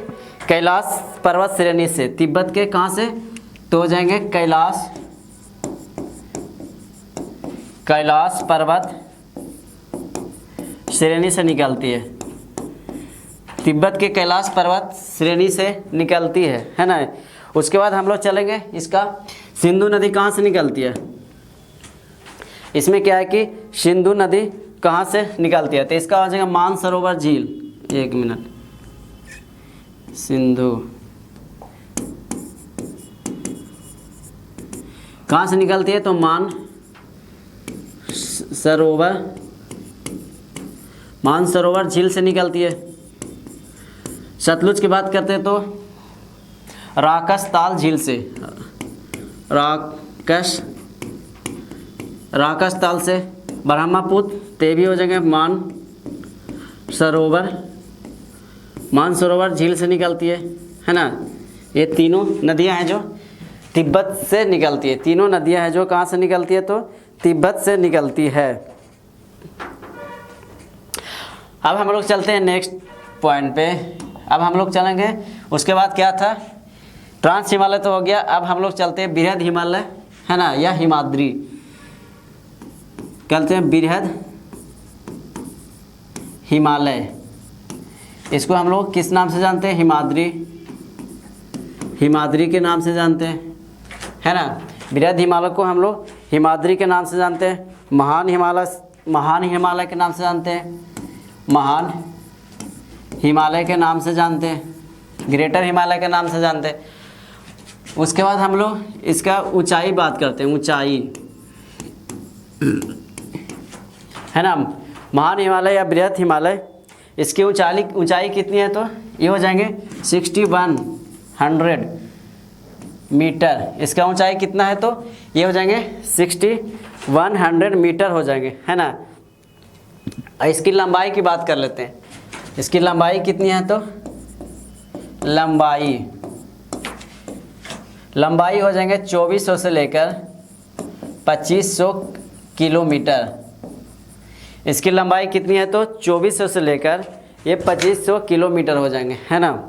कैलाश पर्वत श्रेणी से, तिब्बत के कहाँ से, तो हो जाएंगे कैलाश पर्वत श्रेणी से निकलती है, तिब्बत के कैलाश पर्वत श्रेणी से निकलती है ना। उसके बाद हम लोग चलेंगे, इसका सिंधु नदी कहाँ से निकलती है, इसमें क्या है कि सिंधु नदी कहाँ से निकलती है, तो इसका हो जाएगा मानसरोवर झील, एक मिनट, सिंधु कहाँ से निकलती है, तो मानसरोवर झील से निकलती है। सतलुज की बात करते हैं तो राकसताल झील से, राकसताल से, ब्रह्मपुत्र ते भी हो जाएंगे मानसरोवर झील से निकलती है ना। ये तीनों नदियां हैं जो तिब्बत से निकलती है, तीनों नदियां हैं जो कहाँ से निकलती है, तो तिब्बत से निकलती है। अब हम लोग चलते हैं नेक्स्ट पॉइंट पे, अब हम लोग चलेंगे, उसके बाद क्या था, ट्रांस हिमालय तो हो गया। अब हम लोग चलते हैं बृहद हिमालय है ना, या हिमाद्री, कहते हैं बृहद हिमालय, इसको हम लोग किस नाम से जानते हैं, हिमाद्री के नाम से जानते हैं है ना। बृहद हिमालय को हम लोग हिमाद्री के नाम से जानते हैं, महान हिमालय के नाम से जानते हैं, महान हिमालय के नाम से जानते हैं, ग्रेटर हिमालय के नाम से जानते हैं। उसके बाद हम लोग इसका ऊंचाई बात करते हैं, ऊंचाई है ना, महान हिमालय या बृहद हिमालय, इसकी ऊंचाई कितनी है, तो ये हो जाएंगे 6100 मीटर, इसका ऊंचाई कितना है, तो ये हो जाएंगे 6100 मीटर हो जाएंगे है ना। इसकी लंबाई की बात कर लेते हैं, इसकी लंबाई कितनी है, तो लंबाई हो जाएंगे 2400 से लेकर 2500 किलोमीटर। इसकी लंबाई कितनी है, तो 2400 से लेकर ये 2500 किलोमीटर हो जाएंगे है ना।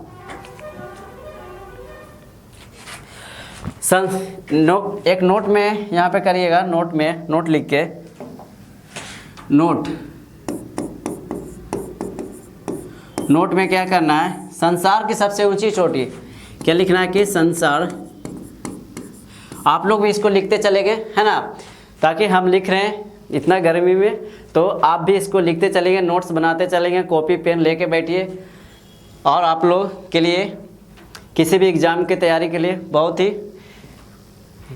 एक नोट में यहाँ पे करिएगा, नोट लिख के, नोट में क्या करना है, संसार की सबसे ऊंची चोटी, क्या लिखना है कि संसार, आप लोग भी इसको लिखते चले गए है ना, ताकि हम लिख रहे हैं इतना गर्मी में, तो आप भी इसको लिखते चलेंगे, नोट्स बनाते चलेंगे, कॉपी पेन लेके बैठिए, और आप लोग के लिए किसी भी एग्ज़ाम की तैयारी के लिए बहुत ही,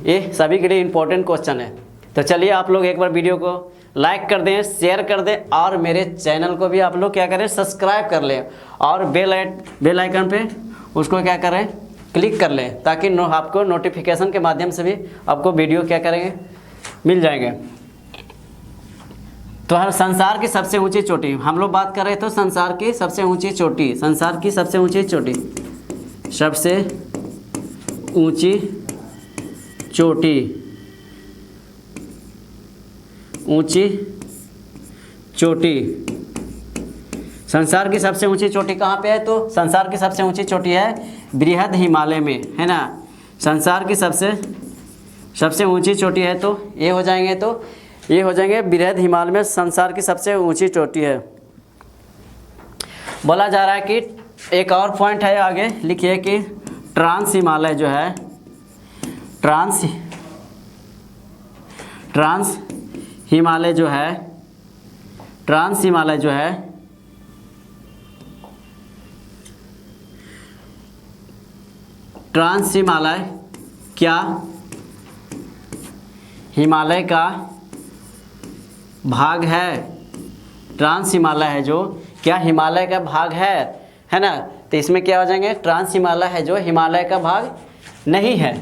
ये सभी के लिए इम्पोर्टेंट क्वेश्चन है। तो चलिए आप लोग एक बार वीडियो को लाइक कर दें, शेयर कर दें और मेरे चैनल को भी आप लोग क्या करें, सब्सक्राइब कर लें और बेल आइकन पे उसको क्या करें, क्लिक कर लें, ताकि आपको नोटिफिकेशन के माध्यम से भी आपको वीडियो क्या करेंगे, मिल जाएंगे। तो हर संसार की सबसे ऊंची चोटी हम लोग बात कर रहे थे, संसार की सबसे ऊंची चोटी, संसार की सबसे ऊंची चोटी, सबसे ऊंची चोटी, ऊंची चोटी, संसार की सबसे ऊंची चोटी कहाँ पे है? तो संसार की सबसे ऊंची चोटी है बृहद हिमालय में, है ना। संसार की सबसे ऊंची चोटी है तो ये हो जाएंगे, तो ये हो जाएंगे बृहद हिमालय में संसार की सबसे ऊंची चोटी है। बोला जा रहा है कि एक और पॉइंट है, आगे लिखिए कि ट्रांस हिमालय जो है, ट्रांस हिमालय जो है, ट्रांस हिमालय जो है ट्रांस हिमालय क्या हिमालय का भाग है? ट्रांस हिमालय है जो क्या हिमालय का भाग है ना। तो इसमें क्या हो जाएंगे, ट्रांस हिमालय है जो हिमालय का भाग नहीं है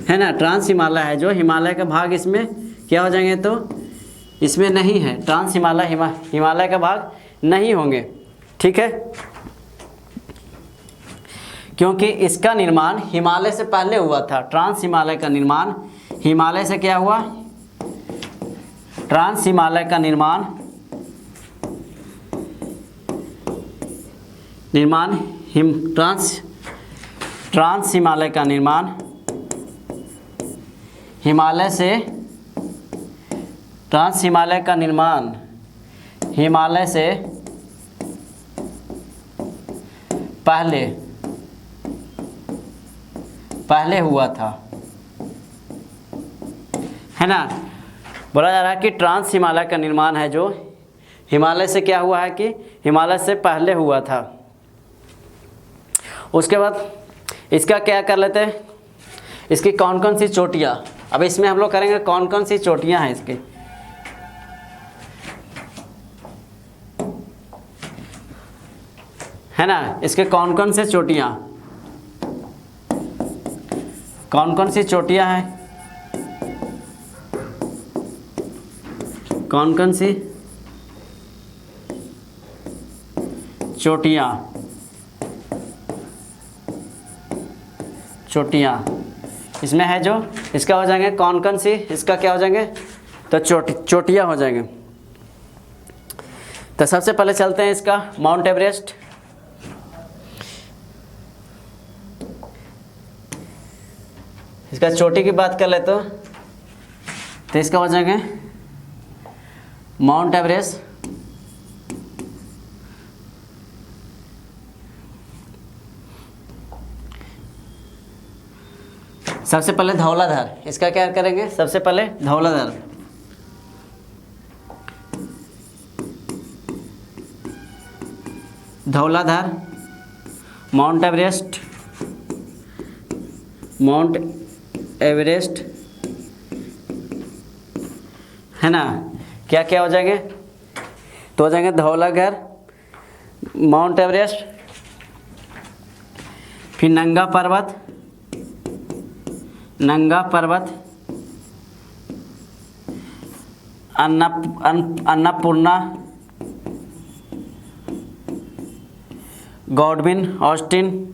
ना। ट्रांस हिमालय है जो हिमालय का भाग इसमें क्या हो जाएंगे, तो इसमें नहीं है। ट्रांस हिमालय हिमालय का भाग नहीं होंगे, ठीक है, क्योंकि इसका निर्माण हिमालय से पहले हुआ था। ट्रांस हिमालय का निर्माण हिमालय से क्या हुआ, ट्रांस हिमालय का निर्माण ट्रांस हिमालय का निर्माण हिमालय से, ट्रांस हिमालय का निर्माण हिमालय से पहले हुआ था, है ना। बोला जा रहा है कि ट्रांस हिमालय का निर्माण है जो हिमालय से क्या हुआ है, कि हिमालय से पहले हुआ था। उसके बाद इसका क्या कर लेते हैं, इसकी कौन कौन सी चोटियाँ, अब इसमें हम लोग करेंगे कौन कौन सी चोटियाँ हैं इसकी, है ना। इसके कौन कौन से चोटियाँ, कौन कौन सी चोटियाँ हैं, कौन कौन सी चोटियाँ इसमें है जो, इसका हो जाएंगे कौन कौन सी, इसका क्या हो जाएंगे, तो चोटियाँ हो जाएंगे। तो सबसे पहले चलते हैं इसका माउंट एवरेस्ट। इसका चोटी की बात कर ले तो इसका हो जाएंगे माउंट एवरेस्ट, सबसे पहले धौलाधार, इसका क्या करेंगे, सबसे पहले धौलाधार, धौलाधार, माउंट एवरेस्ट, है ना। क्या क्या हो जाएंगे, तो हो जाएंगे धौलाधार, माउंट एवरेस्ट, फिर नंगा पर्वत, अन्नपूर्णा, गॉडविन ऑस्टिन,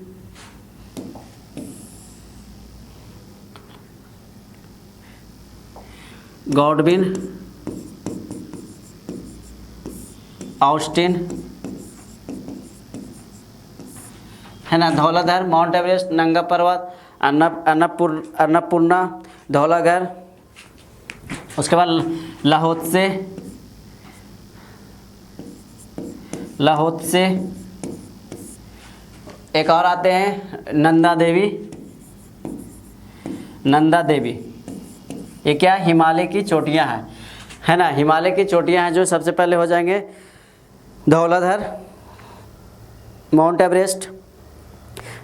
है ना। धौलाधार, माउंट एवरेस्ट, नंगा पर्वत, अन्नपूर्णा, धौलाधार, उसके बाद लाहौत्से, एक और आते हैं नंदा देवी। ये क्या हिमालय की चोटियां हैं, है ना। हिमालय की चोटियां हैं जो सबसे पहले हो जाएंगे धौलाधार, माउंट एवरेस्ट,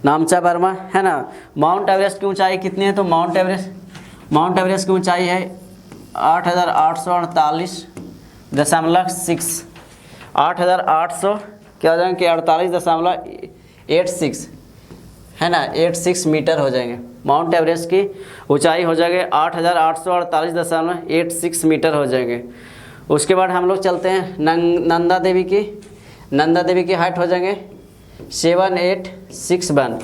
नामचा बर्मा, है ना। माउंट एवरेस्ट की ऊंचाई कितनी है, तो माउंट एवरेस्ट की ऊंचाई है 8,848.6 8,800 क्या हो जाएंगे कि 48.86 है ना 86 मीटर हो जाएंगे। माउंट एवरेस्ट की ऊंचाई हो जाएगी 8,848.86 मीटर हो जाएंगे। उसके बाद हम लोग चलते हैं नंदा देवी की हाइट हो जाएंगे 7861,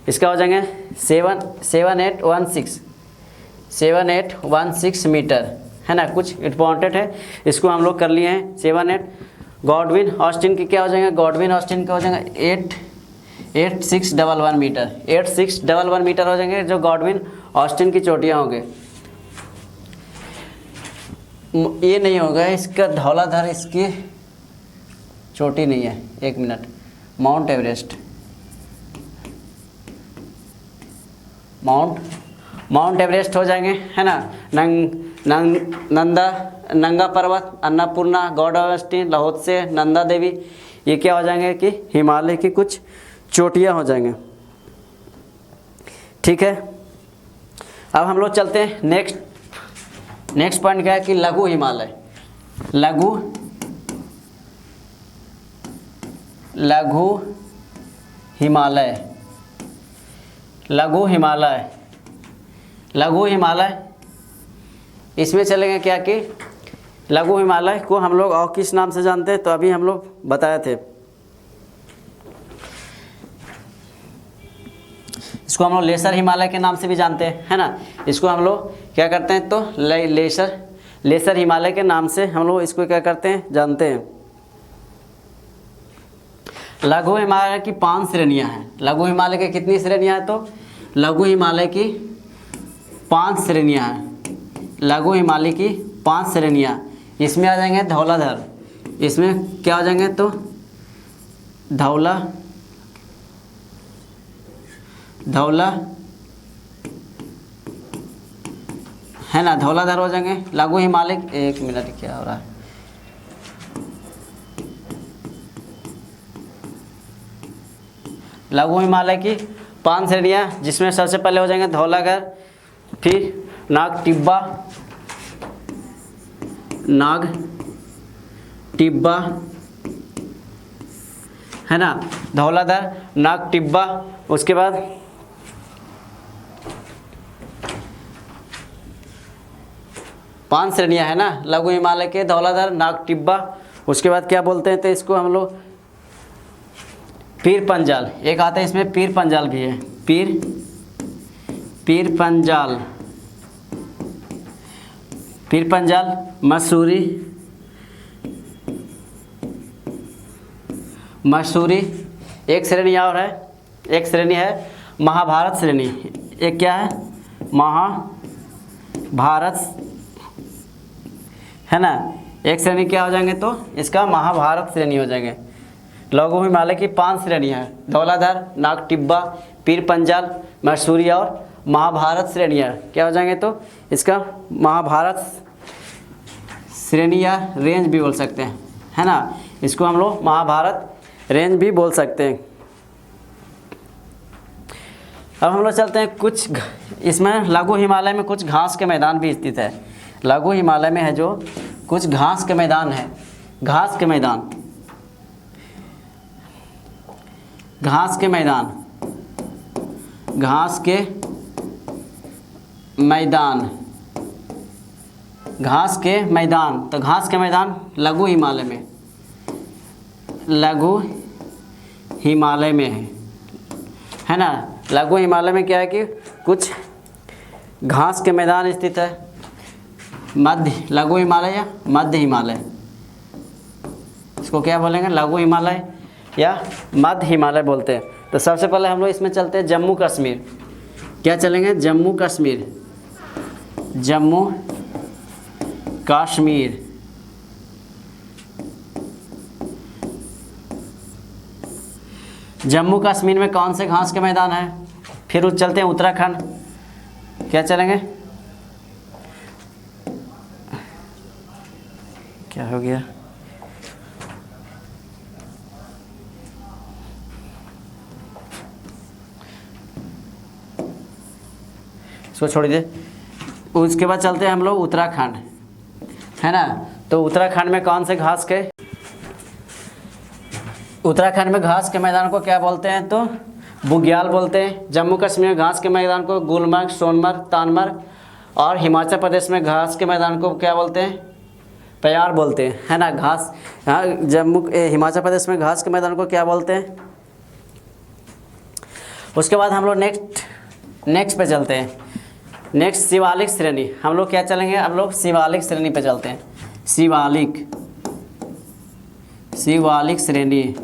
इसका हो जाएंगे 7816 मीटर है ना। कुछ इम्पॉर्टेंट है, इसको हम लोग कर लिए हैं 78। गॉडविन ऑस्टिन की क्या हो जाएंगे, गॉडविन ऑस्टिन का हो जाएंगे 8611 मीटर, 8611 मीटर हो जाएंगे जो गॉडविन ऑस्टिन की चोटियाँ होंगे। ये नहीं होगा, इसका धौलाधार इसकी चोटी नहीं है। एक minute, mount Everest, mount Everest हो जाएंगे है ना। नंगा पर्वत, अन्नपूर्णा, गॉड ऑस्टिन, लाहोत्से, नंदा देवी, ये क्या हो जाएंगे कि हिमालय की कुछ चोटियाँ हो जाएंगे। ठीक है, अब हम लोग चलते हैं नेक्स्ट पॉइंट क्या है कि लघु हिमालय। लघु हिमालय इसमें चलेंगे क्या कि लघु हिमालय को हम लोग और किस नाम से जानते हैं, तो अभी हम लोग बताए थे। इसको हम लोग लेसर हिमालय के नाम से भी जानते हैं है ना। इसको हम लोग क्या करते हैं तो लेसर हिमालय के नाम से हम लोग इसको क्या करते हैं जानते हैं। लघु हिमालय की 5 श्रेणियां हैं। लघु हिमालय की कितनी श्रेणियां हैं, तो लघु हिमालय की 5 श्रेणियां हैं। लघु हिमालय की 5 श्रेणियां, इसमें आ जाएंगे धौलाधार, इसमें क्या हो जाएंगे तो धौला है ना, धौलाधार हो जाएंगे। लघु हिमालय, एक मिनट क्या हो रहा है, लघु हिमालय की 5 श्रेणियाँ, जिसमें सबसे पहले हो जाएंगे धौलाधार, फिर नाग टिब्बा है ना, धौलाधार, नाग टिब्बा। उसके बाद पांच श्रेणियां है ना लघु हिमालय के, धौलाधार, नाग टिब्बा। उसके बाद क्या बोलते हैं तो इसको हम लोग पीर पंजाल, एक आता है इसमें पीर पंजाल भी है, पीर पंजाल, मसूरी। एक श्रेणी और है, एक श्रेणी है महाभारत श्रेणी। एक क्या है, महाभारत है ना। एक श्रेणी क्या हो जाएंगे तो इसका महाभारत श्रेणी हो जाएंगे। लघु हिमालय की 5 श्रेणियाँ हैं, धौलाधार, नाग टिब्बा, पीर पंजाल, मसूरी और महाभारत श्रेणियाँ क्या हो जाएंगे तो इसका महाभारत श्रेणी या रेंज भी बोल सकते हैं है ना। इसको हम लोग महाभारत रेंज भी बोल सकते हैं। अब हम लोग चलते हैं कुछ, इसमें लघु हिमालय में कुछ घास के मैदान भी स्थित है। लघु हिमालय में है जो कुछ घास के मैदान है, घास के मैदान, तो घास के मैदान लघु हिमालय में है ना। लघु हिमालय में क्या है कि कुछ घास के मैदान स्थित है। लघु हिमालय या मध्य हिमालय, इसको क्या बोलेंगे, लघु हिमालय या मध्य हिमालय बोलते हैं। तो सबसे पहले हम लोग इसमें चलते हैं जम्मू कश्मीर। क्या चलेंगे, जम्मू कश्मीर। जम्मू कश्मीर में कौन से घास के मैदान है। फिर चलते हैं उत्तराखंड। क्या चलेंगे, क्या हो गया, इसको छोड़ दे। उसके बाद चलते हैं हम लोग उत्तराखंड। है ना। तो उत्तराखंड में कौन से घास के, उत्तराखंड में घास के मैदान को क्या बोलते हैं, तो बुग्याल बोलते हैं। जम्मू कश्मीर में घास के मैदान को गुलमर्ग, सोनमर्ग, तानमर्ग, और हिमाचल प्रदेश में घास के मैदान को क्या बोलते हैं, प्यार बोलते हैं, है ना। घास, हाँ, हिमाचल प्रदेश में घास के मैदान को क्या बोलते हैं। उसके बाद हम लोग नेक्स्ट पे चलते हैं। नेक्स्ट शिवालिक श्रेणी, हम लोग क्या चलेंगे, हम लोग शिवालिक श्रेणी पे चलते हैं। शिवालिक श्रेणी,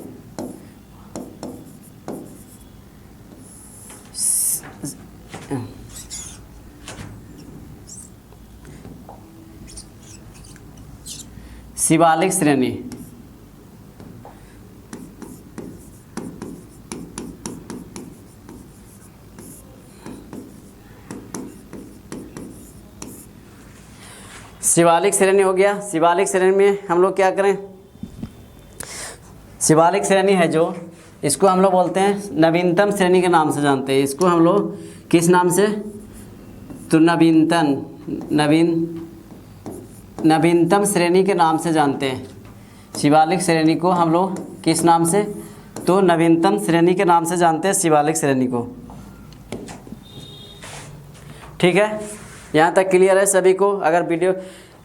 शिवालिक श्रेणी, शिवालिक श्रेणी हो गया। शिवालिक श्रेणी में हम लोग क्या करें, शिवालिक श्रेणी है जो, इसको हम लोग बोलते हैं नवीनतम श्रेणी के नाम से जानते हैं। इसको हम लोग किस नाम से, तो नवीनतम श्रेणी के नाम से जानते हैं। शिवालिक श्रेणी को हम लोग किस नाम से, तो नवीनतम श्रेणी के नाम से जानते हैं शिवालिक श्रेणी को। ठीक है, यहाँ तक क्लियर है सभी को। अगर वीडियो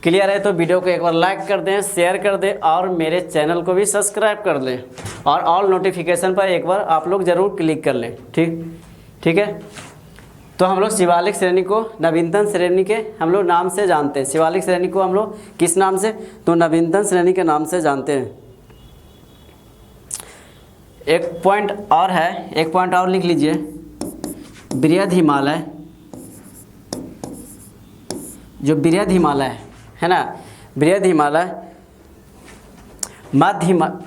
क्लियर है तो वीडियो को एक बार लाइक कर दें, शेयर कर दें, और मेरे चैनल को भी सब्सक्राइब कर लें, और ऑल नोटिफिकेशन पर एक बार आप लोग ज़रूर क्लिक कर लें। ठीक है। तो हम लोग शिवालिक श्रेणी को नवीनतम श्रेणी के हम लोग नाम से जानते हैं। शिवालिक श्रेणी को हम लोग किस नाम से, तो नवीनतम श्रेणी के नाम से जानते हैं। एक पॉइंट और है, एक पॉइंट और लिख लीजिए। बृहद हिमालय, जो बृहद हिमालय है ना, बृहद हिमालय,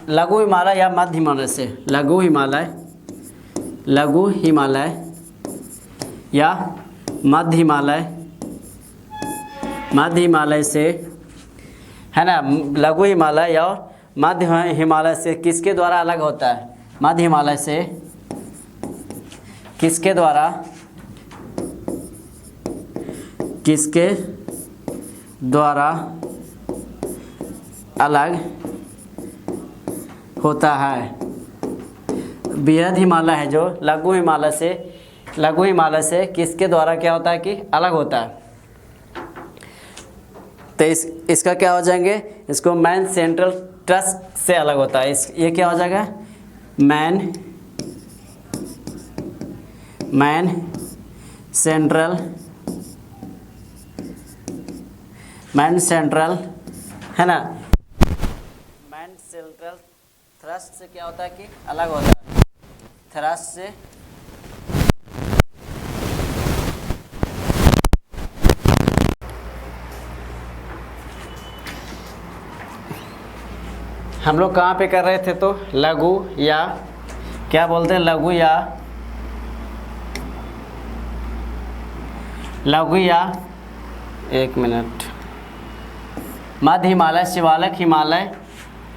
लघु हिमालय या मध्य हिमालय से, लघु हिमालय या मध्य हिमालय से, है ना। लघु हिमालय या मध्य हिमालय से किसके द्वारा अलग होता है, मध्य हिमालय से किसके द्वारा अलग होता है। बृहद हिमालय है जो लघु हिमालय से किसके द्वारा क्या होता है कि अलग होता है। तो इसका क्या हो जाएंगे, इसको मैन सेंट्रल ट्रस्ट से अलग होता है। ये क्या हो जाएगा, मैन सेंट्रल है ना, मैन सेंट्रल थ्रस्ट से क्या होता है कि अलग होता है। थ्रस्ट से हम लोग कहाँ पे कर रहे थे, तो लघु या क्या बोलते हैं, लघु या एक मिनट, मध्य हिमालय, शिवालिक हिमालय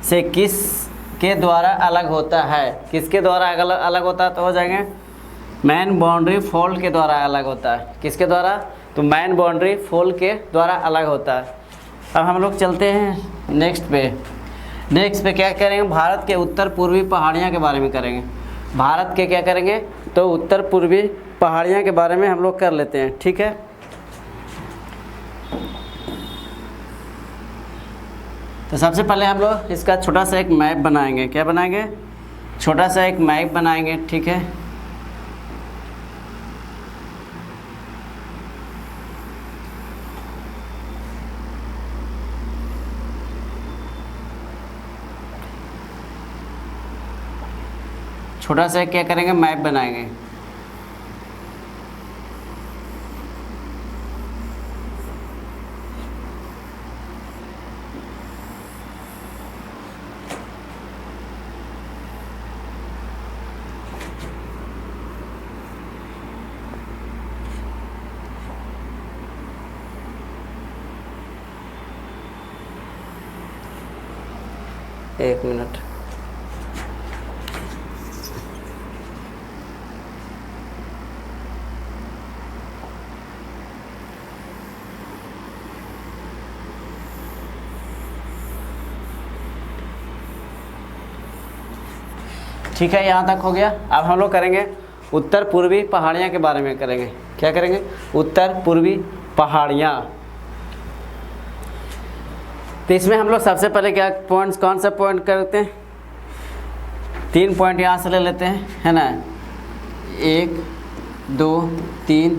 से किसके द्वारा अलग होता है, किसके द्वारा अलग होता है, तो हो जाएंगे मैन बाउंड्री फोल्ड के द्वारा अलग होता है। किसके द्वारा, तो मैन बाउंड्री फोल्ड के द्वारा अलग होता है। अब हम लोग चलते हैं नेक्स्ट पे क्या करेंगे, भारत के उत्तर पूर्वी पहाड़ियाँ के बारे में करेंगे। भारत के क्या करेंगे, तो उत्तर पूर्वी पहाड़ियाँ के बारे में हम लोग कर लेते हैं। ठीक है, तो सबसे पहले हम लोग इसका छोटा सा एक मैप बनाएंगे। क्या बनाएंगे, छोटा सा एक मैप बनाएंगे। ठीक है, छोटा सा क्या करेंगे, मैप बनाएंगे। एक मिनट, ठीक है, यहाँ तक हो गया। अब हम लोग करेंगे उत्तर पूर्वी पहाड़ियाँ के बारे में करेंगे। क्या करेंगे? उत्तर पूर्वी पहाड़ियाँ। तो इसमें हम लोग सबसे पहले क्या पॉइंट्स, कौन सा पॉइंट करते हैं? 3 पॉइंट यहाँ से ले लेते हैं, है ना। 1 2 3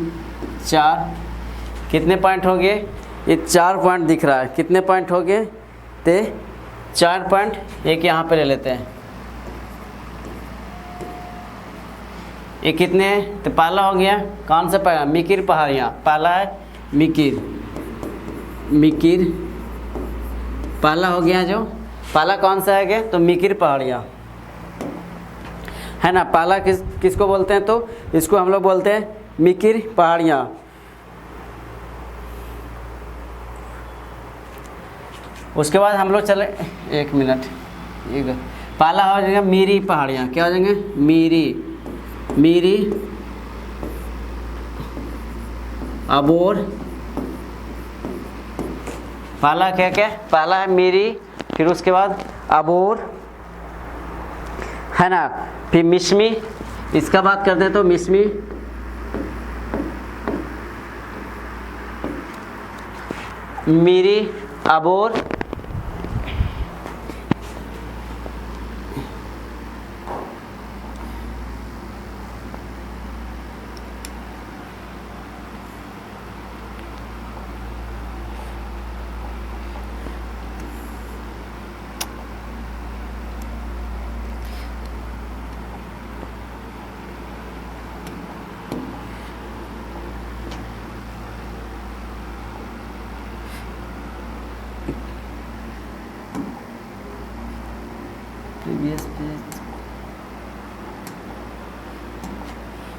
4, कितने पॉइंट हो गए? ये 4 पॉइंट दिख रहा है। कितने पॉइंट हो गए? तो 4 पॉइंट एक यहाँ पे ले लेते हैं। ये कितने हैं? तो पहला हो गया कौन सा पहाड़? मिकिर पहाड़ियाँ। पहला है मिकिर, मिकिर पहला हो गया। जो पहला कौन सा है गया? तो मिकिर पहाड़ियाँ, है ना। पहला किसको बोलते हैं? तो इसको हम लोग बोलते हैं मिकिर पहाड़ियाँ। उसके बाद हम लोग चले, 1 मिनट, पहला हो जाएगा मीरी पहाड़ियाँ। क्या हो जाएंगे? मीरी, मीरी, अबोर। पहला क्या क्या? पहला है मीरी, फिर उसके बाद अबोर, है ना। फिर मिसमी, इसका बात करते हैं तो मिसमी, मीरी, अबोर,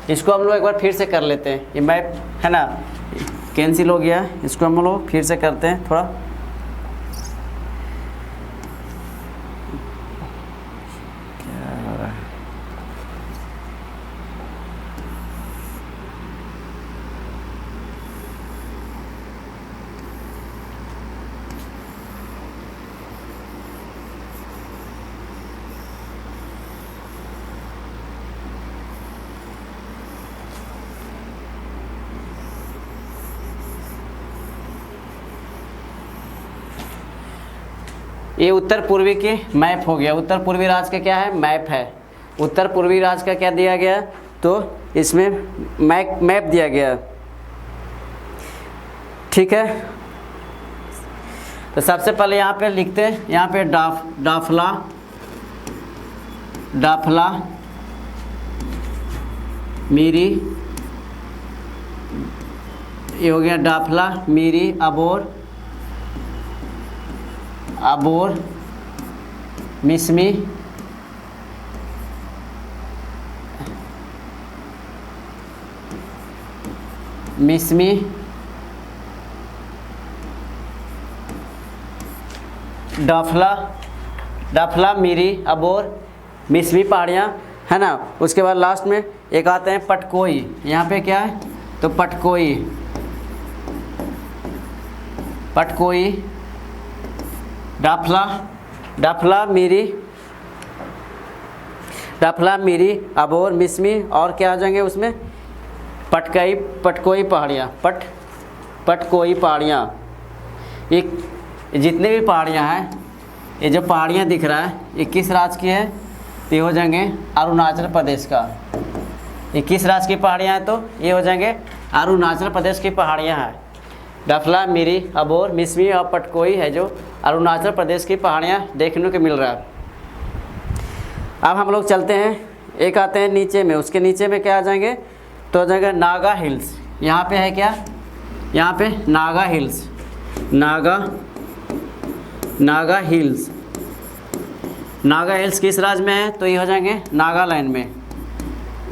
इसको हम लोग एक बार फिर से कर लेते हैं। ये मैप है ना कैंसिल हो गया, इसको हम लोग फिर से करते हैं थोड़ा। क्या हो रहा है? ये उत्तर पूर्वी की मैप हो गया। उत्तर पूर्वी राज्य का क्या है? मैप है। उत्तर पूर्वी राज्य का क्या दिया गया? तो इसमें मैप दिया गया, ठीक है। तो सबसे पहले यहाँ पे लिखते हैं, यहाँ पे डाफला, डाफला, मीरी, ये हो गया डाफला, मीरी, अबोर, अबोर, मिसमी, मिसमी, डाफला, डाफला, मीरी, अबोर, मिसमी पहाड़ियाँ, है ना। उसके बाद लास्ट में एक आते हैं पटकोई। यहाँ पे क्या है? तो पटकोई, पटकोई, डाफला, डाफला, मीरी, डाफला, मीरी, अबोर, मिसमी, और क्या आ जाएंगे उसमें? पटकोई पहाड़ियाँ, पटकोई पहाड़ियाँ। ये जितने भी पहाड़ियाँ हैं, ये जो पहाड़ियाँ दिख रहा है, ये किस राज्य की है? तो ये हो जाएंगे अरुणाचल प्रदेश का। ये किस राज्य की पहाड़ियाँ हैं? तो ये हो जाएंगे अरुणाचल प्रदेश की पहाड़ियाँ हैं। डफला, मिरी, अबोर, मिसमी और पटकोई है जो अरुणाचल प्रदेश की पहाड़ियाँ देखने को मिल रहा है। अब हम लोग चलते हैं, एक आते हैं नीचे में। उसके नीचे में क्या आ जाएंगे? तो आ जाएगा नागा हिल्स। यहाँ पे है क्या? यहाँ पे Naga hills, Naga hills. Naga hills किस राज्य में है? तो ये हो जाएंगे नागालैंड में,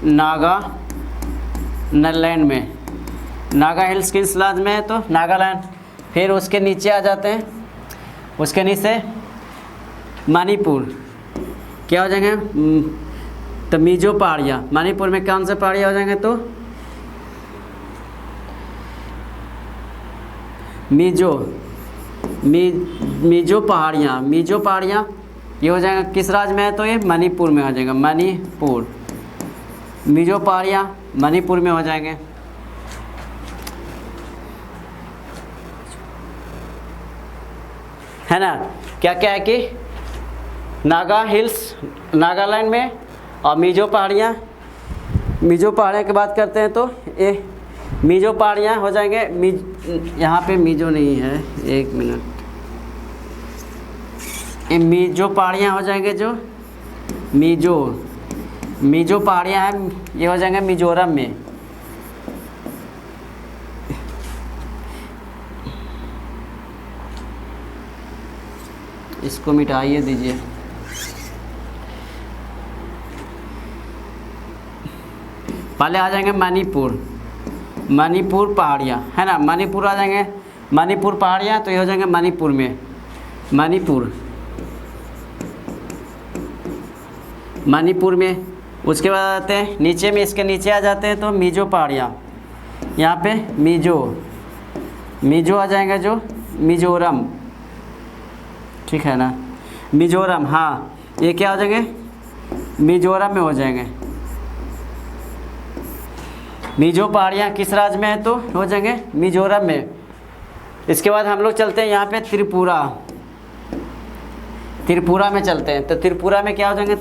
नागालैंड में। नागा हिल्स किस राज्य में है? तो नागालैंड। फिर उसके नीचे आ जाते हैं, उसके नीचे मणिपुर। क्या हो जाएंगे? तो मिजो पहाड़ियाँ। मणिपुर में कौन से पहाड़ियाँ हो जाएंगे? तो मिजो पहाड़ियाँ, मिजो पहाड़ियाँ, ये हो जाएगा किस राज्य में है, तो ये मणिपुर में हो जाएगा, मणिपुर। मिजो पहाड़ियाँ मणिपुर में हो जाएंगे। है ना। क्या क्या है कि नागा हिल्स नागालैंड में, और मिजो पहाड़ियाँ की बात करते हैं तो ये मिजो पहाड़ियाँ हो जाएंगे। यहाँ पे मिजो नहीं है, एक मिनट, ये मिजो पहाड़ियाँ हो जाएंगे, जो मिजो पहाड़ियाँ हैं ये हो जाएंगे मिजोरम में। इसको मिटाइए दीजिए। पहले आ जाएंगे मणिपुर पहाड़ियाँ, है ना। मणिपुर आ जाएंगे, मणिपुर पहाड़ियाँ, तो ये हो जाएंगे मणिपुर में, मणिपुर में। उसके बाद आते हैं नीचे में, इसके नीचे आ जाते हैं तो मिजो पहाड़ियाँ, यहाँ पे मिजो आ जाएगा, जो मिजोरम, ठीक है ना, मिजोरम। हाँ, ये क्या हो जाएंगे, मिजोरम में हो जाएंगे। मिजो पहाड़ियाँ किस राज्य में है, तो हो जाएंगे मिजोरम में। इसके बाद हम लोग चलते हैं यहाँ पे त्रिपुरा में चलते हैं। तो त्रिपुरा में क्या हो जाएंगे,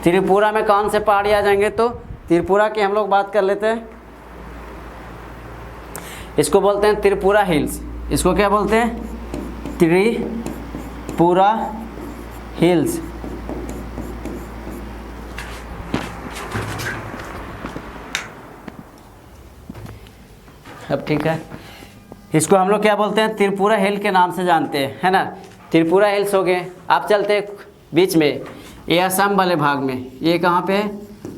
त्रिपुरा में कौन से पहाड़ी आ जाएंगे, तो त्रिपुरा की हम लोग बात कर लेते हैं। इसको बोलते हैं त्रिपुरा हिल्स। इसको क्या बोलते हैं, त्रिपुरा हिल्स। अब ठीक है, इसको हम लोग क्या बोलते हैं, त्रिपुरा हिल के नाम से जानते हैं, है ना। त्रिपुरा हिल्स हो गए। आप चलते हैं बीच में, ये असम वाले भाग में। ये कहाँ पे है,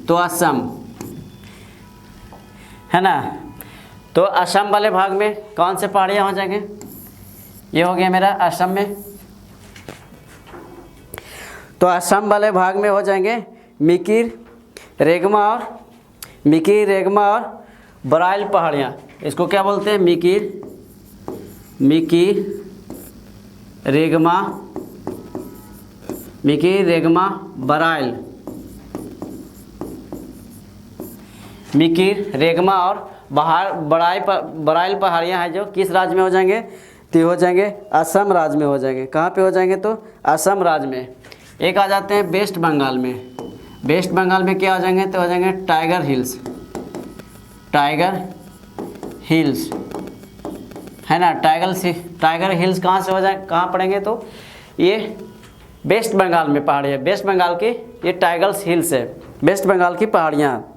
तो असम, है ना। तो असम वाले भाग में कौन से पहाड़ियाँ हो जाएंगे, ये हो गया मेरा असम में। तो असम वाले भाग में हो जाएंगे मिकिर रेगमा और बराइल पहाड़ियाँ। इसको क्या बोलते हैं, मिकिर रेगमा बराइल। मिकिर रेगमा और बराइल पहाड़ियाँ हैं, जो किस राज्य में हो जाएंगे, तो हो जाएंगे असम राज्य में हो जाएंगे। कहाँ पे हो जाएंगे, तो असम राज्य में। एक आ जाते हैं वेस्ट बंगाल में। वेस्ट बंगाल में क्या हो जाएंगे, तो हो जाएंगे टाइगर हिल्स, है ना। टाइगर हिल्स कहाँ से हो जाए, कहाँ पड़ेंगे, तो ये वेस्ट बंगाल में पहाड़ी है। वेस्ट बंगाल की ये टाइगर हिल्स है, वेस्ट बंगाल की पहाड़ियाँ।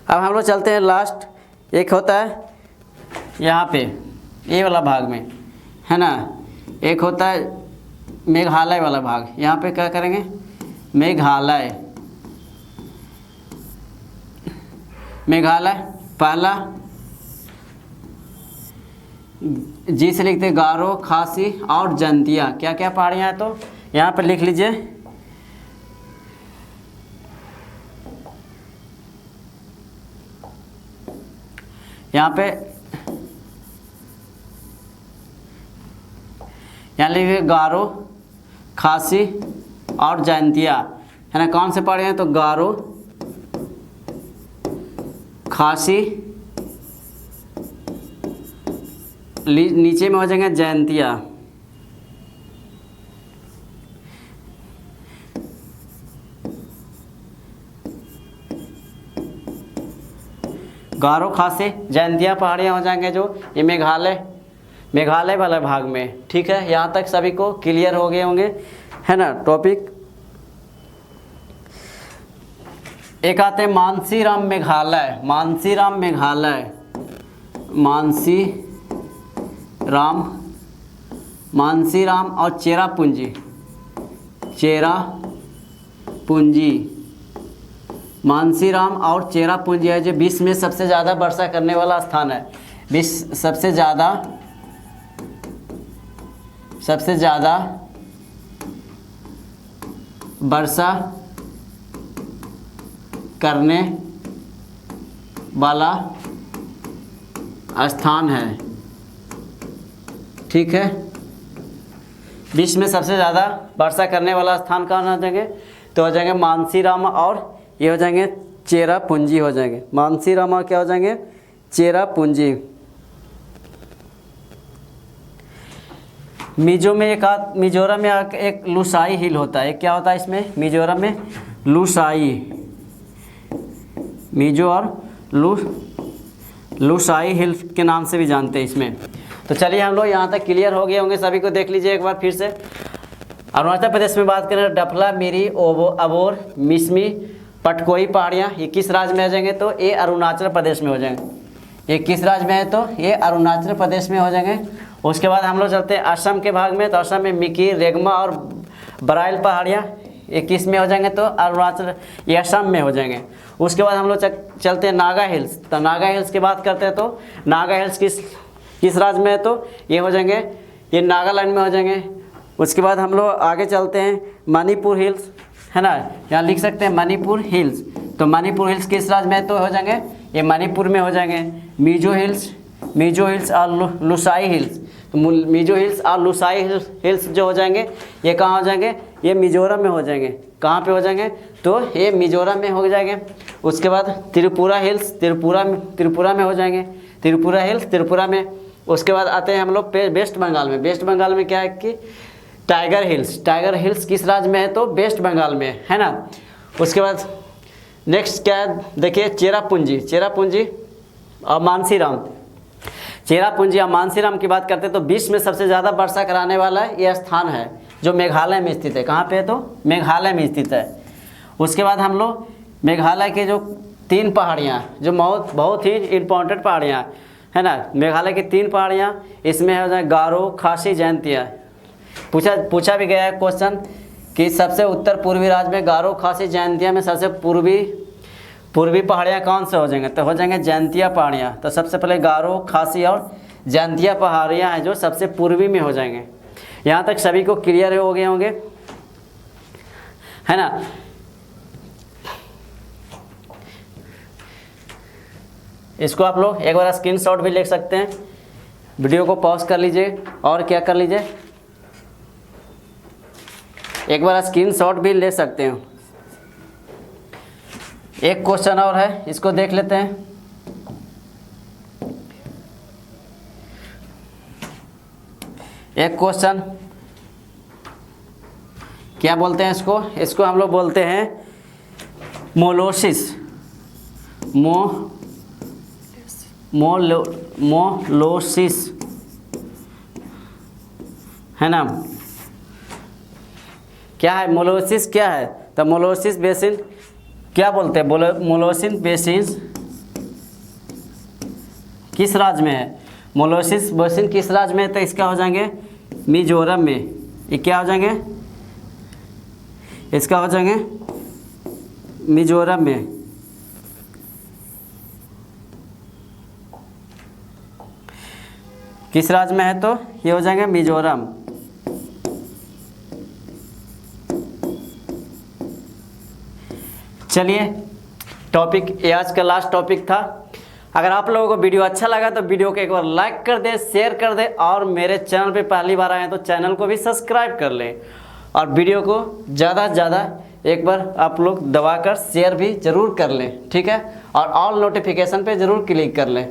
अब हम लोग चलते हैं लास्ट, एक होता है यहाँ पे ये वाला भाग में, है ना। एक होता है मेघालय वाला भाग। यहाँ पे क्या करेंगे, मेघालय पहला जी से लिखते गारो, खासी और जंतिया। क्या क्या पहाड़ियाँ हैं, तो यहाँ पर लिख लीजिए। यहाँ लिखिए गारो, खासी और जयंतिया, है ना। कौन से पहाड़ियाँ हैं, तो गारो, खासी, नीचे में हो जाएंगे जयंतिया। गारो, खासी, जयंतिया पहाड़ियाँ हो जाएंगे, जो ये मेघालय वाला भाग में। ठीक है, यहाँ तक सभी को क्लियर हो गए होंगे, है ना टॉपिक। एक आते हैं मानसीराम और चेरापूंजी। मानसीराम और चेरापूंजी है, जो विश्व में सबसे ज़्यादा वर्षा करने वाला स्थान है। विश्व सबसे ज़्यादा वर्षा करने वाला स्थान है। ठीक है। विश्व में सबसे ज़्यादा वर्षा करने वाला स्थान कहाँ हो जाएंगे, तो हो जाएंगे मानसीराम और ये हो जाएंगे चेरापूंजी हो जाएंगे। मानसीराम और क्या हो जाएंगे, चेरापूंजी। मिजोरम में एक लुसाई हिल होता है, क्या होता है इसमें, मिजोरम में लुसाई, मिजो और लुसाई हिल के नाम से भी जानते हैं इसमें। तो चलिए हम लोग यहाँ तक क्लियर हो गए होंगे सभी को, देख लीजिए एक बार फिर से। अरुणाचल प्रदेश में बात करें, डफला, मिरी, अबोर, मिसमी, पटकोई पहाड़ियाँ, ये किस राज्य में हो जाएंगे, तो ये अरुणाचल प्रदेश में हो जाएंगे। ये किस राज्य में है, तो ये अरुणाचल प्रदेश में हो जाएंगे। उसके बाद हम लोग चलते हैं असम के भाग में, तो असम में मिकी, रेगमा और बराइल पहाड़ियाँ, ये किस में हो जाएंगे, तो अरुणाचल, ये असम में हो जाएंगे। उसके बाद हम लोग चलते हैं नागा हिल्स, तो नागा हिल्स की बात करते हैं, तो नागा हिल्स किस राज्य में है, तो ये हो जाएंगे, ये नागालैंड में हो जाएंगे। उसके बाद हम लोग आगे चलते हैं मणिपुर हिल्स, है ना, यहाँ लिख सकते हैं मणिपुर हिल्स, तो मणिपुर हिल्स किस राज्य में है, तो हो जाएंगे, ये मणिपुर में हो जाएंगे। मिजो हिल्स और लुसाई हिल्स, तो मिजो हिल्स और लुसाई हिल्स जो हो जाएंगे, ये कहाँ हो जाएंगे, ये मिजोरम में हो जाएंगे। कहाँ पे हो जाएंगे, तो ये मिजोरम में हो जाएंगे। उसके बाद त्रिपुरा हिल्स, त्रिपुरा में हो जाएंगे, त्रिपुरा हिल्स त्रिपुरा में। उसके बाद आते हैं हम लोग वेस्ट बंगाल में। वेस्ट बंगाल में क्या है कि टाइगर हिल्स किस राज्य में है, तो वेस्ट बंगाल में, है ना। उसके बाद नेक्स्ट क्या है, देखिए चेरापूंजी और मानसीराम। चेरापूंजी और मानसीराम की बात करते हैं, तो विश्व में सबसे ज़्यादा वर्षा कराने वाला ये स्थान है, जो मेघालय में स्थित है। कहाँ पे है, तो मेघालय में स्थित है। उसके बाद हम लोग मेघालय के जो 3 पहाड़ियाँ, जो बहुत ही इम्पोर्टेंट पहाड़ियाँ, है ना, मेघालय की 3 पहाड़ियाँ, इसमें हो जाए गारो, खासी, जयंतिया। पूछा भी गया है क्वेश्चन कि सबसे उत्तर पूर्वी राज्य में गारो, खासी, जयंतिया में सबसे पूर्वी पहाड़ियाँ कौन से हो जाएंगे, तो हो जाएंगे जयंतिया पहाड़ियाँ। तो सबसे पहले गारो, खासी और जयंतिया पहाड़ियाँ हैं जो सबसे पूर्वी में हो जाएंगे। यहाँ तक सभी को क्लियर हो गए होंगे, है ना। इसको आप लोग एक बार स्क्रीनशॉट भी ले सकते हैं, वीडियो को पॉज कर लीजिए और क्या कर लीजिए, एक बार स्क्रीनशॉट भी ले सकते हैं। एक क्वेश्चन और है, इसको देख लेते हैं। एक क्वेश्चन क्या बोलते हैं इसको हम लोग बोलते हैं मोलोसिस, मोलोसिस, है ना। क्या है मोलोसिस, क्या है, तो मोलोसिस बेसिन क्या बोलते हैं, मोलोसिस बेसिन किस राज्य में है, मोलोसिस बेसिन किस राज्य में है, तो इसका हो जाएंगे मिजोरम में। ये क्या हो जाएंगे, इसका हो जाएंगे मिजोरम में। किस राज्य में है, तो ये हो जाएंगे मिजोरम। चलिए टॉपिक ये आज का लास्ट टॉपिक था। अगर आप लोगों को वीडियो अच्छा लगा तो वीडियो को एक बार लाइक कर दें, शेयर कर दें, और मेरे चैनल पे पहली बार आए हैं तो चैनल को भी सब्सक्राइब कर लें, और वीडियो को ज़्यादा से ज़्यादा एक बार आप लोग दबाकर शेयर भी ज़रूर कर लें, ठीक है, और ऑल नोटिफिकेशन पे ज़रूर क्लिक कर लें।